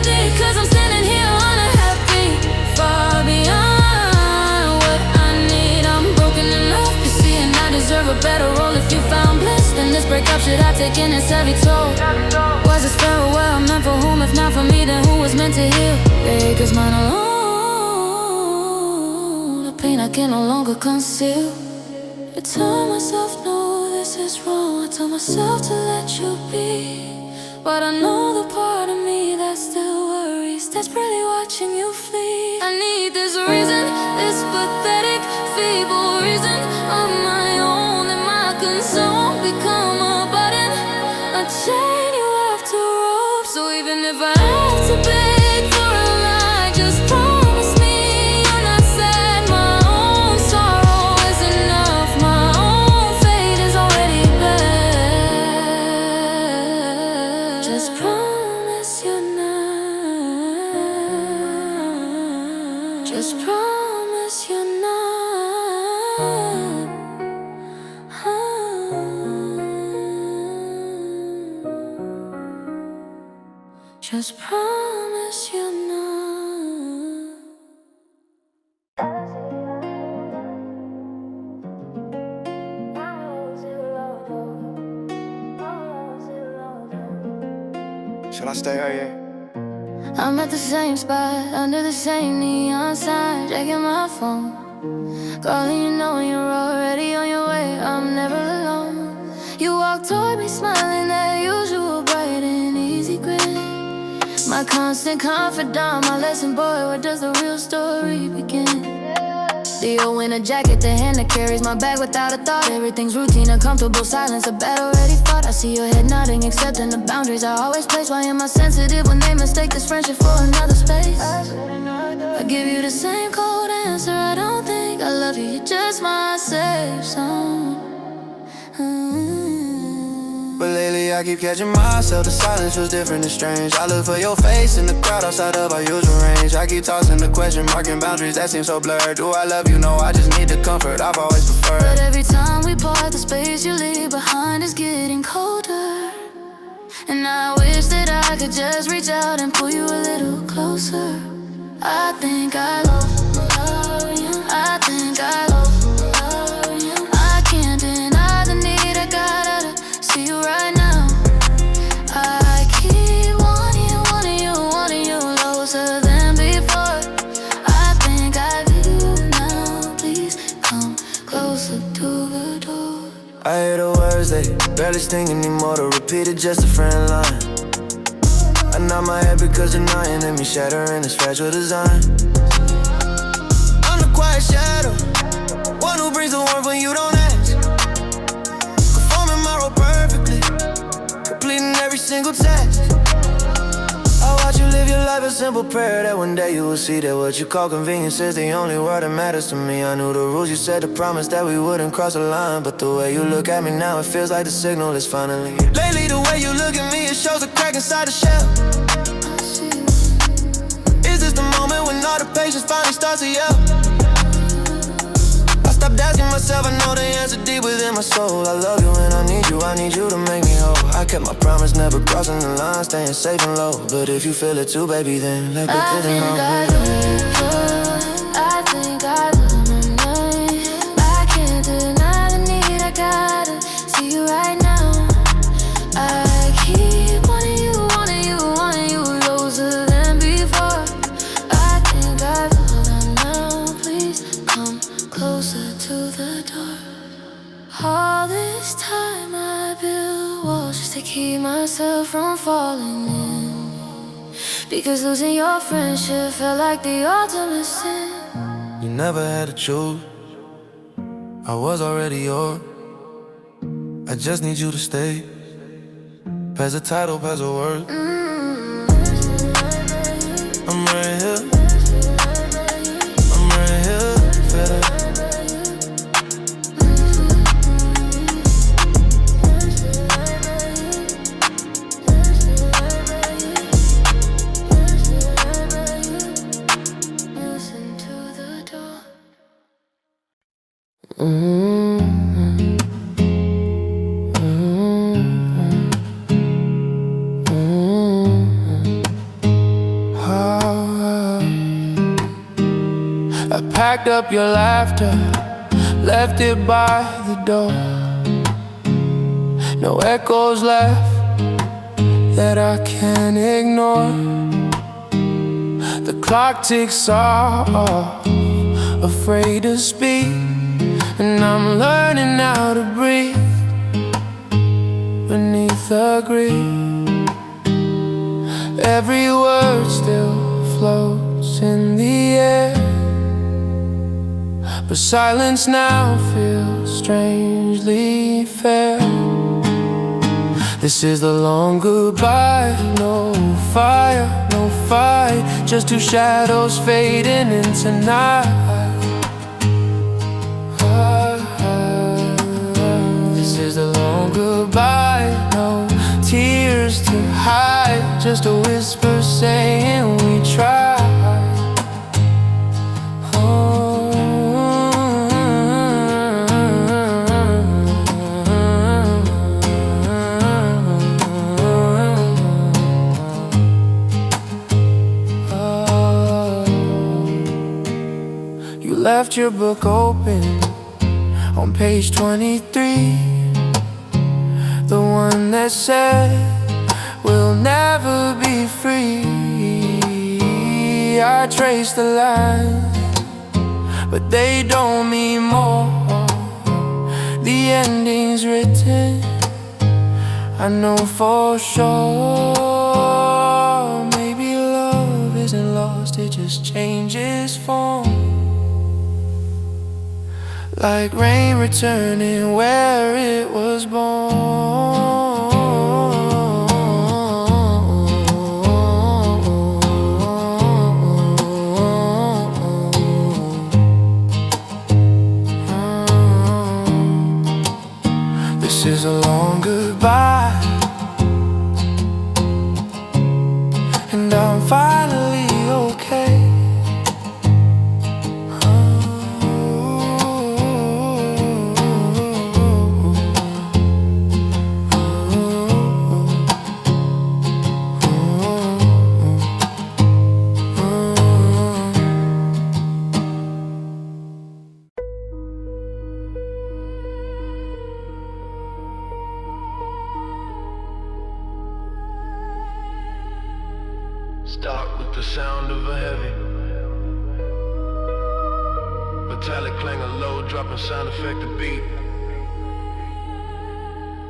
deed, cause I'm standing here unhappy, far beyond what I need. I'm broken enough to see, and I deserve a better role. If you found bliss, then this breakup should have taken its heavy toll. Was this farewell meant for whom? If not for me, then who was meant to heal? The ache is mine alone, the pain I can no longer conceal. I tell myself no, this is wrong. I tell myself to let you be, but I know the part of me that still worries, desperately watching you flee. I need this reason, this pathetic, feeble reason of my own, that my concern become a button, a chain you have to rope. So even if I have to beg for a ride, just promise me you're not sad. My own sorrow is enough, my own fate is already bad. Just promise you're not. Just promise you're not. Just promise you're not. Shall I stay right here? I'm at the same spot, under the same neon sign, checking my phone, calling you knowing you're already on your way. I'm never alone. You walk toward me smiling, that usual bright and easy grin. My constant confidant, my lesson boy, where does the real story begin? The old winter jacket, the hand that carries my bag without a thought. Everything's routine, a comfortable silence, a bet already fought. I see your head nodding, accepting the boundaries I always place. Why am I sensitive when they mistake this friendship for another space? I give you the same cold answer, I don't think I love you, you're just my safe zone. But lately I keep catching myself, the silence was different and strange. I look for your face in the crowd outside of our usual range. I keep tossing the question, marking boundaries that seem so blurred. Do I love you? No, I just need the comfort I've always preferred. But every time we part, the space you leave behind is getting colder. And I wish that I could just reach out and pull you a little closer. I think I love you, I think I love you. I can't deny the need, I gotta see you right now. I keep wanting you closer than before. I think I do now, please come closer to the door. I hear the words, they barely sting anymore. To repeat it, just a friend line. I nod my head because you're nodding at me, shattering this fragile design. I'm the quiet shadow, one who brings the warmth when you don't ask. Performing my role perfectly, completing every single task. I watch you live your life, a simple prayer that one day you will see that what you call convenience is the only word that matters to me. I knew the rules you said to promise that we wouldn't cross the line, but the way you look at me now, it feels like the signal is finally. Lately the way you look at me, it shows a crack inside the shell. Is this the moment when all the patience finally starts to yell? I stopped asking myself, I know the answer deep within my soul. I love you and I need you to make me whole. I kept my promise, never crossing the line, staying safe and low. But if you feel it too, baby, then let the feeling home. I think I love my name. I can't deny the need, I gotta keep myself from falling in, because losing your friendship felt like the ultimate sin. You never had to choose, I was already yours. I just need you to stay, pass the title, pass the word. I'm right here, I'm right here, fed up. I packed up your laughter, left it by the door. No echoes left that I can't ignore. The clock ticks off, afraid to speak, and I'm learning how to breathe beneath the grief. Every word still floats in the air, but silence now feels strangely fair. This is the long goodbye, no fire, no fight, just two shadows fading into night. This is the long goodbye, no tears to hide, just a whisper saying we tried. You left your book open on page 23, the one that said we'll never be free. I traced the lines, but they don't mean more. The ending's written, I know for sure. Maybe love isn't lost, it just changes form, like rain returning where it was born. This is a long goodbye, and I'm finally okay. Start with the sound of a heavy metallic clang of low, dropping sound effect to beat.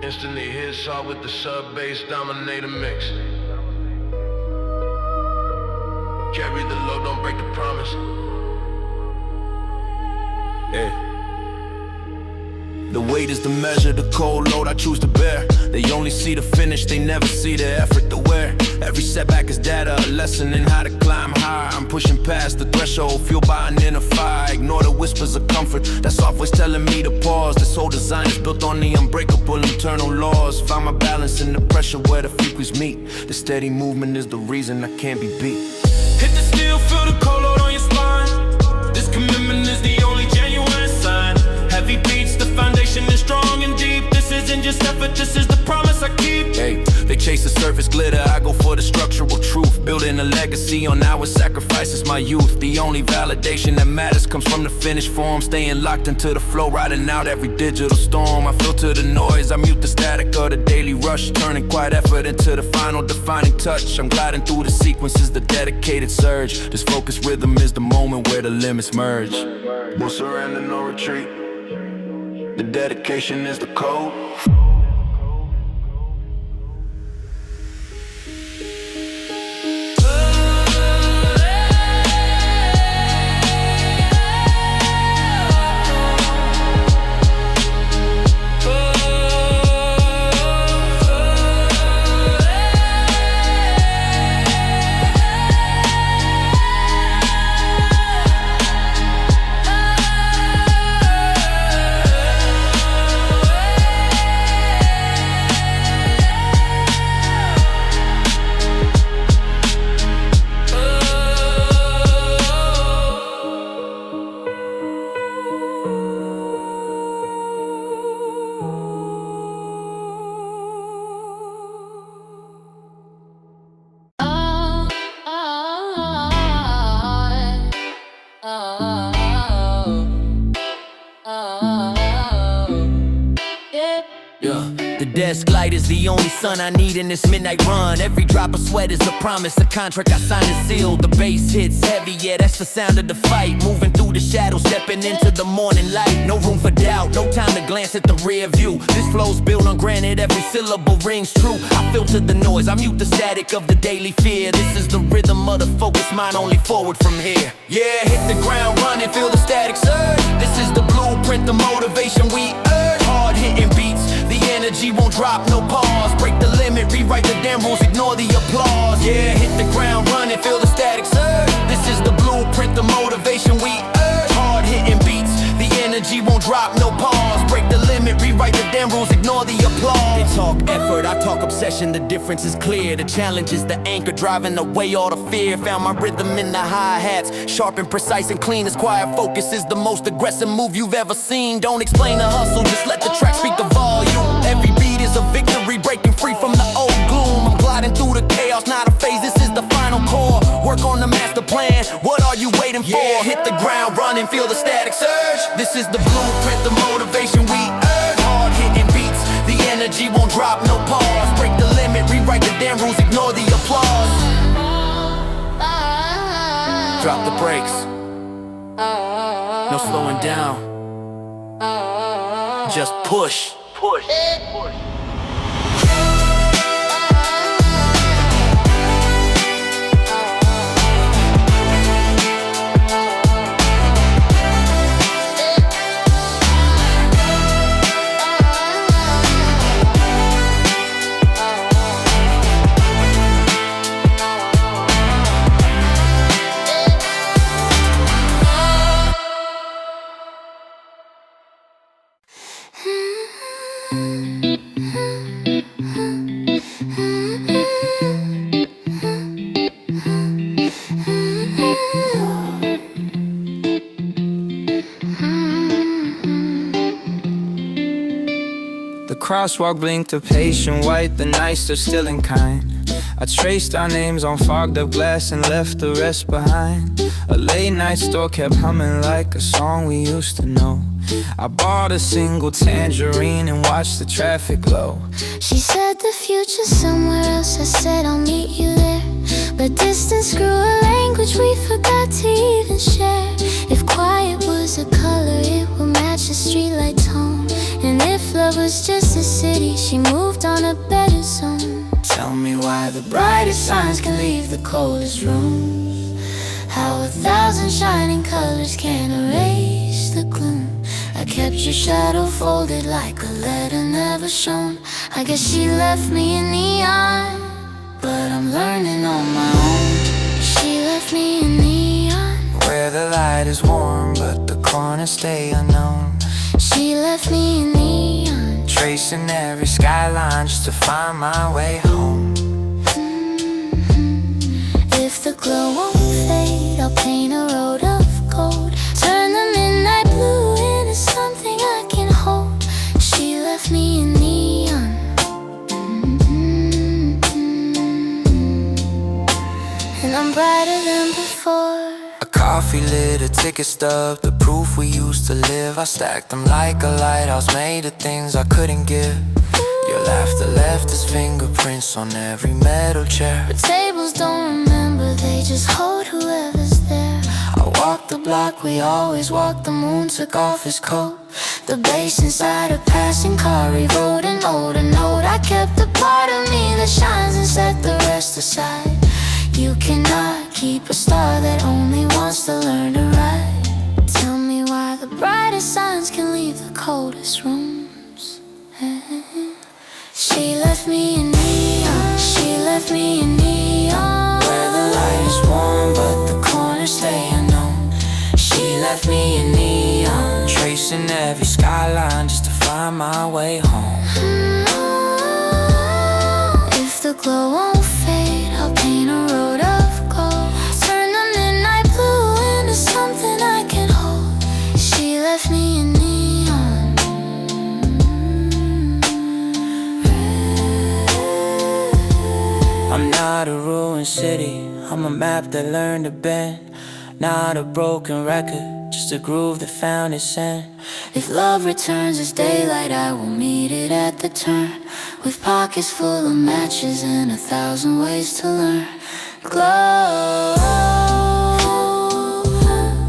Instantly hit saw with the sub bass dominate a mix. Carry the load, don't break the promise. Yeah. The weight is the measure, the cold load I choose to bear. They only see the finish, they never see the effort to wear. Every setback is data, a lesson in how to climb high. I'm pushing past the threshold, fueled by an inner fire. Ignore the whispers of comfort, that soft voice telling me to pause. This whole design is built on the unbreakable internal laws. Find my balance in the pressure where the frequencies meet. The steady movement is the reason I can't be beat. Hit the steel, feel the cold load on your spine. This commitment is the only genuine sign. Heavy beats, the foundation is strong and deep. This isn't just effort, this is the promise I keep. Hey, they chase the surface glitter, I go for the structural truth. Building a legacy on our sacrifices, my youth. The only validation that matters comes from the finished form. Staying locked into the flow, riding out every digital storm. I filter the noise, I mute the static of the daily rush. Turning quiet effort into the final defining touch. I'm gliding through the sequences, the dedicated surge. This focused rhythm is the moment where the limits merge. No surrender, no retreat. The dedication is the code. desk light is the only sun I need in this midnight run. Every drop of sweat is a promise, a contract I signed and sealed. The bass hits heavy, yeah, that's the sound of the fight. Moving through the shadows, stepping into the morning light. No room for doubt, no time to glance at the rear view. This flow's built on granite, every syllable rings true. I filter the noise, I mute the static of the daily fear. This is the rhythm of the focused mind, only forward from here. Yeah, hit the ground running, feel the static surge. This is the blueprint, the motivation we urge. Hard hitting beats, the energy won't drop, no pause. Break the limit, rewrite the damn rules, ignore the applause. Yeah, hit the ground running, feel the static surge. This is the blueprint, the motivation we urge. Hard hitting beats, the energy won't drop, no pause. Break the limit, rewrite the damn rules, ignore the applause. They talk effort, I talk obsession, the difference is clear. The challenge is the anchor driving away all the fear. Found my rhythm in the hi-hats, sharp and precise and clean. As quiet focus is the most aggressive move you've ever seen. Don't explain the hustle, just let the track speak the volume. Every beat is a victory, breaking free from the old gloom. I'm gliding through the chaos, not a phase, this is the final core. Work on the master plan, what are you waiting for? Hit the ground running, feel the static surge. This is the blueprint, the motivation we urge. Hard hitting beats, the energy won't drop, no pause. Break the limit, rewrite the damn rules, ignore the applause. Drop the brakes, no slowing down. Just push. Crosswalk blinked a patient white, the nights are still in kind. I traced our names on fogged up glass and left the rest behind. A late night store kept humming like a song we used to know. I bought a single tangerine and watched the traffic glow. She said the future's somewhere else, I said I'll meet you there. But distance grew a language we forgot to even share. If quiet was a color, it would match the streetlight tone. And if love was just a city, she moved on a better zone. Tell me why the brightest signs can leave the coldest rooms. How 1,000 shining colors can erase the gloom. I kept your shadow folded like a letter never shown. I guess she left me in neon, but I'm learning on my own. She left me in neon, where the light is warm but the corners stay unknown. She left me in neon, tracing every skyline just to find my way home. If the glow won't fade, I'll paint a road of gold. Turn the midnight blue into something I can hold. She left me in neon. And I'm brighter than before. A coffee lit, a ticket stub, the proof we used to live. I stacked them like a lighthouse made of things I couldn't give. Your laughter left its fingerprints on every metal chair. The tables don't remember, they just hold whoever's there. I walked the block, we always walked. The moon took off his coat. The bass inside a passing car rewrote an older note. I kept the part of me that shines and set the rest aside. You cannot keep a star that only wants to learn to ride. Tell me why the brightest signs can leave the coldest rooms. She left me in neon, she left me in neon, where the light is warm but the corners stay unknown. she left me in neon, tracing every skyline just to find my way home. If the glow won't fade, I'll paint a road of gold. Turn the midnight blue into something I can hold. She left me in neon. I'm not a ruined city, I'm a map that learned to bend. Not a broken record, just a groove that found its scent. If love returns as daylight, I will meet it at the turn, with pockets full of matches and 1,000 ways to learn. Glow,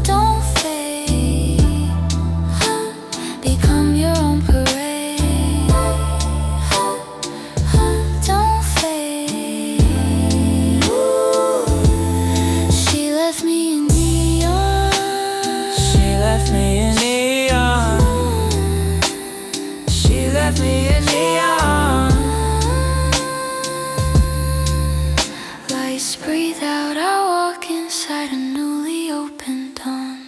don't fade, become your own parade. Don't fade. She left me in neon. She left me in neon. She left me in neon. Lights breathe out, I walk inside a newly opened dawn.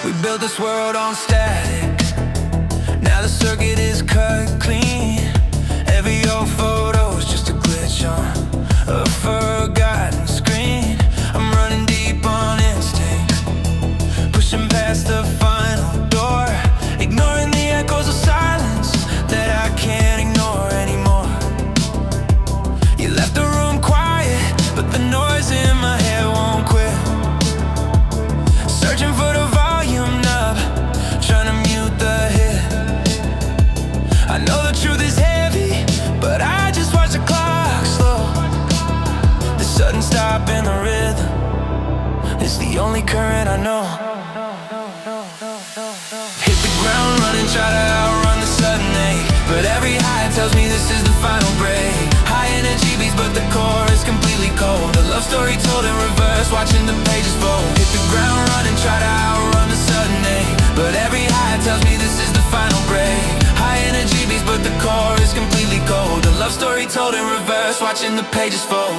We built this world on static. Now the circuit is cut clean. Every old photo's just a glitch on a forgotten screen. I'm running deep on instinct, pushing past the final door, ignoring the echoes of silence that I can't ignore anymore. You left the room quiet, but the noise in my head won't quit. Searching for the volume knob, trying to mute the hit. I know the truth is heavy, but I just watch the clock slow. The sudden stop in the rhythm is the only current I know. Hit the ground running, try to outrun the sudden ache, but every high tells me this is the final break. High energy beats, but the core is completely cold. A love story told in reverse, watching the pages fold. Hit the ground running, try to outrun the sudden ache, but every high tells me this is the final break. High energy beats, but the core is completely cold. A love story told in reverse, watching the pages fold.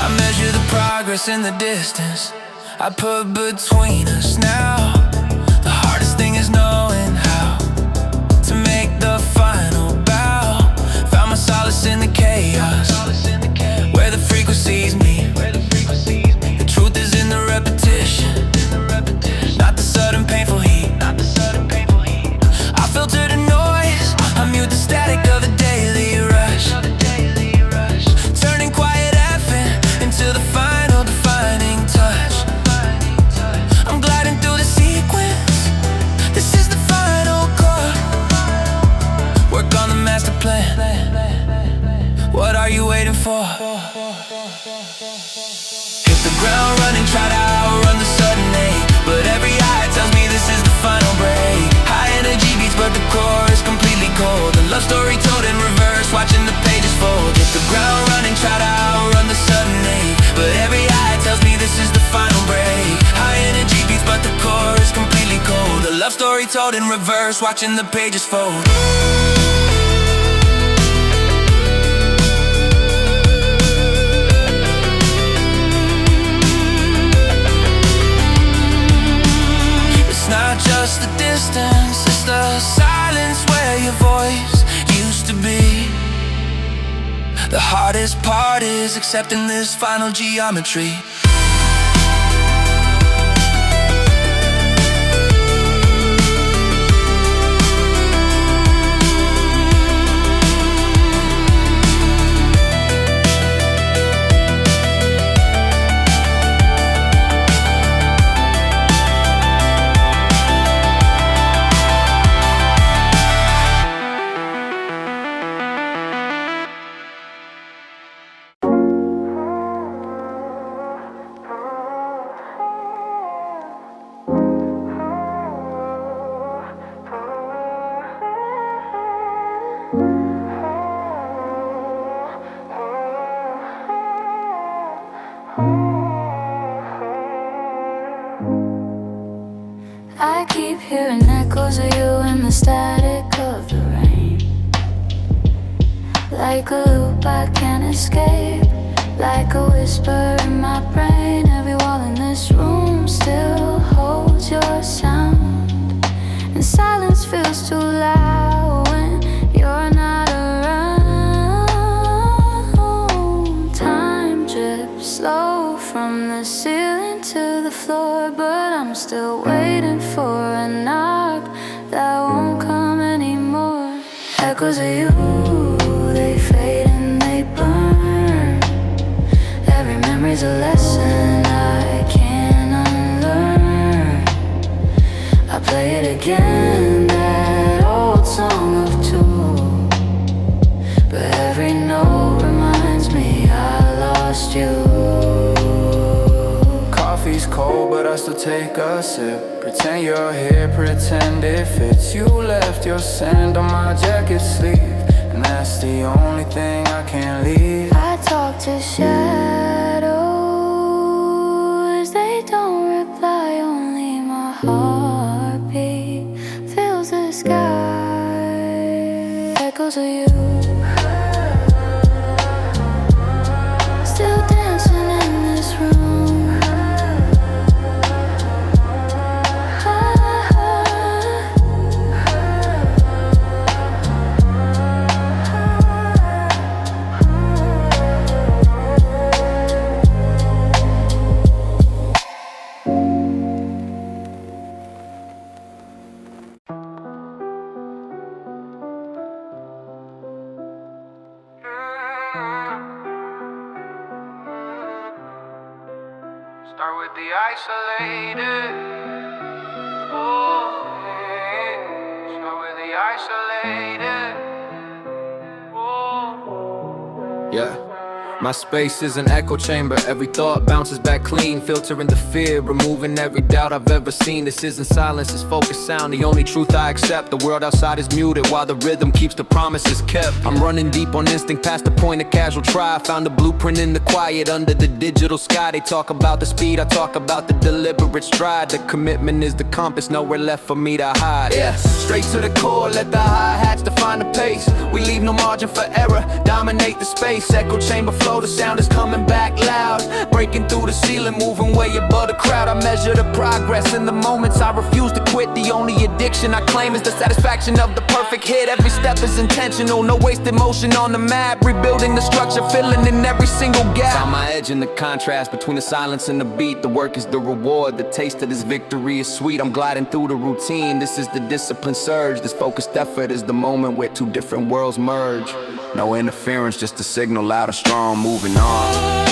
I measure the progress in the distance I put between us now. The hardest thing is knowing how to make the final bow. Found my solace in the chaos, where the frequencies meet. The truth is in the repetition, not the sudden painful heat. I filter the noise, I mute the static of the daily rush, turning quiet effort into the final defining touch. I'm gliding through the sequence, this is the final core. Work on the master plan, what are you waiting for? Hit the ground running, try to outrun the sudden ache, but every eye tells me this is the final break. High energy beats, but the core is completely cold. A love story told in reverse, watching the pages fold. Hit the ground running, try to outrun the sudden ache, but every eye tells me this is the final break. High energy beats, but the core is completely cold. A love story told in reverse, watching the pages fold. It's not just the distance, it's the silence where your voice used to be. The hardest part is accepting this final geometry. I keep hearing echoes of you in the static of the rain. Like like a loop I can't escape, like a whisper in my brain. Every wall in this room still holds your sound, and silence feels too loud when you're not around. Time drips slow from the ceiling to the floor, but I'm still waiting for a knock that won't come anymore. Echoes of you, they fade and they burn. Every memory's a lesson I can't unlearn. I play it again, that old song of two, but every note reminds me I lost you. Coffee's cold, but I still take a sip. Pretend you're here, pretend it fits. You left your sand on my jacket sleeve, and that's the only thing I can't leave. I talk to shadows, they don't reply, only my heartbeat fills the sky. Echoes of you, still dancing in this room. Start with the isolated. Oh, yeah. Start with the isolated. Oh. Yeah. My space is an echo chamber. Every thought bounces back clean, filtering the fear, removing every doubt I've ever seen. This isn't silence, it's focused sound, the only truth I accept. The world outside is muted while the rhythm keeps the promises kept. I'm running deep on instinct past the point of casual try. Found a blueprint in the quiet under the digital sky. They talk about the speed, I talk about the deliberate stride. The commitment is the compass, nowhere left for me to hide. Yeah, straight to the core, let the hi-hats define the pace. We leave no margin for error, dominate the space. Echo chamber flow, the sound is coming back loud, breaking through the ceiling, moving way above the crowd. I measure the progress in the moments I refuse to quit. The only addiction I claim is the satisfaction of the perfect hit. Every step is intentional, no wasted motion on the map. Rebuilding the structure, filling in every single gap. Found my edge in the contrast between the silence and the beat. The work is the reward, the taste of this victory is sweet. I'm gliding through the routine, this is the discipline surge. This focused effort is the moment where two different worlds merge. No interference, just a signal loud and strong, moving on.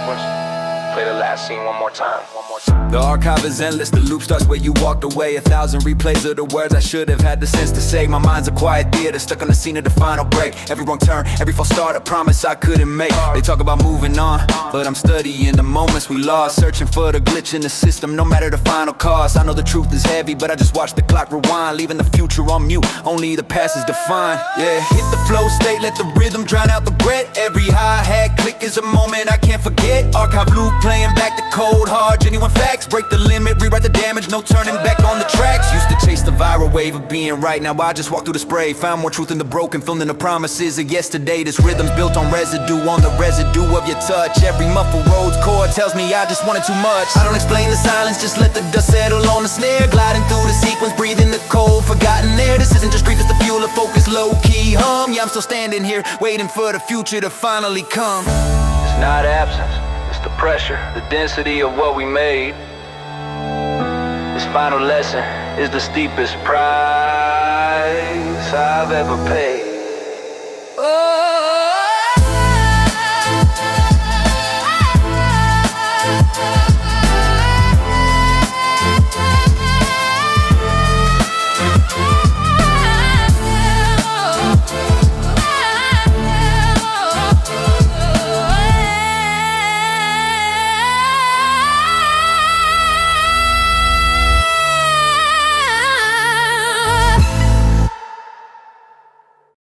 sequence. Play the last scene one more time. The archive is endless, the loop starts where you walked away. 1,000 replays of the words I should have had the sense to say. My mind's a quiet theater, stuck on the scene of the final break. Every wrong turn, every false start, a promise I couldn't make. They talk about moving on, but I'm studying the moments we lost, searching for the glitch in the system, no matter the final cost. I know the truth is heavy, but I just watch the clock rewind, leaving the future on mute, only the past is defined. Yeah, hit the flow state, let the rhythm drown out the breath. Every hi-hat click is a moment I can't forget. Archive loop playing back the cold hard, genuine facts. Break the limit, rewrite the damage, no turning back on the tracks. Used to chase the viral wave of being right, now I just walk through the spray. Found more truth in the broken, filling the promises of yesterday. This rhythm's built on residue, on the residue of your touch. Every muffled road's chord tells me I just wanted too much. I don't explain the silence, just let the dust settle on the snare. Gliding through the sequence, breathing the cold, forgotten air. This isn't just grief, it's the fuel of focus, low-key hum. Yeah, I'm still standing here, waiting for the future to finally come. It's not absence, it's the pressure, the density of what we made. This final lesson is the steepest price I've ever paid.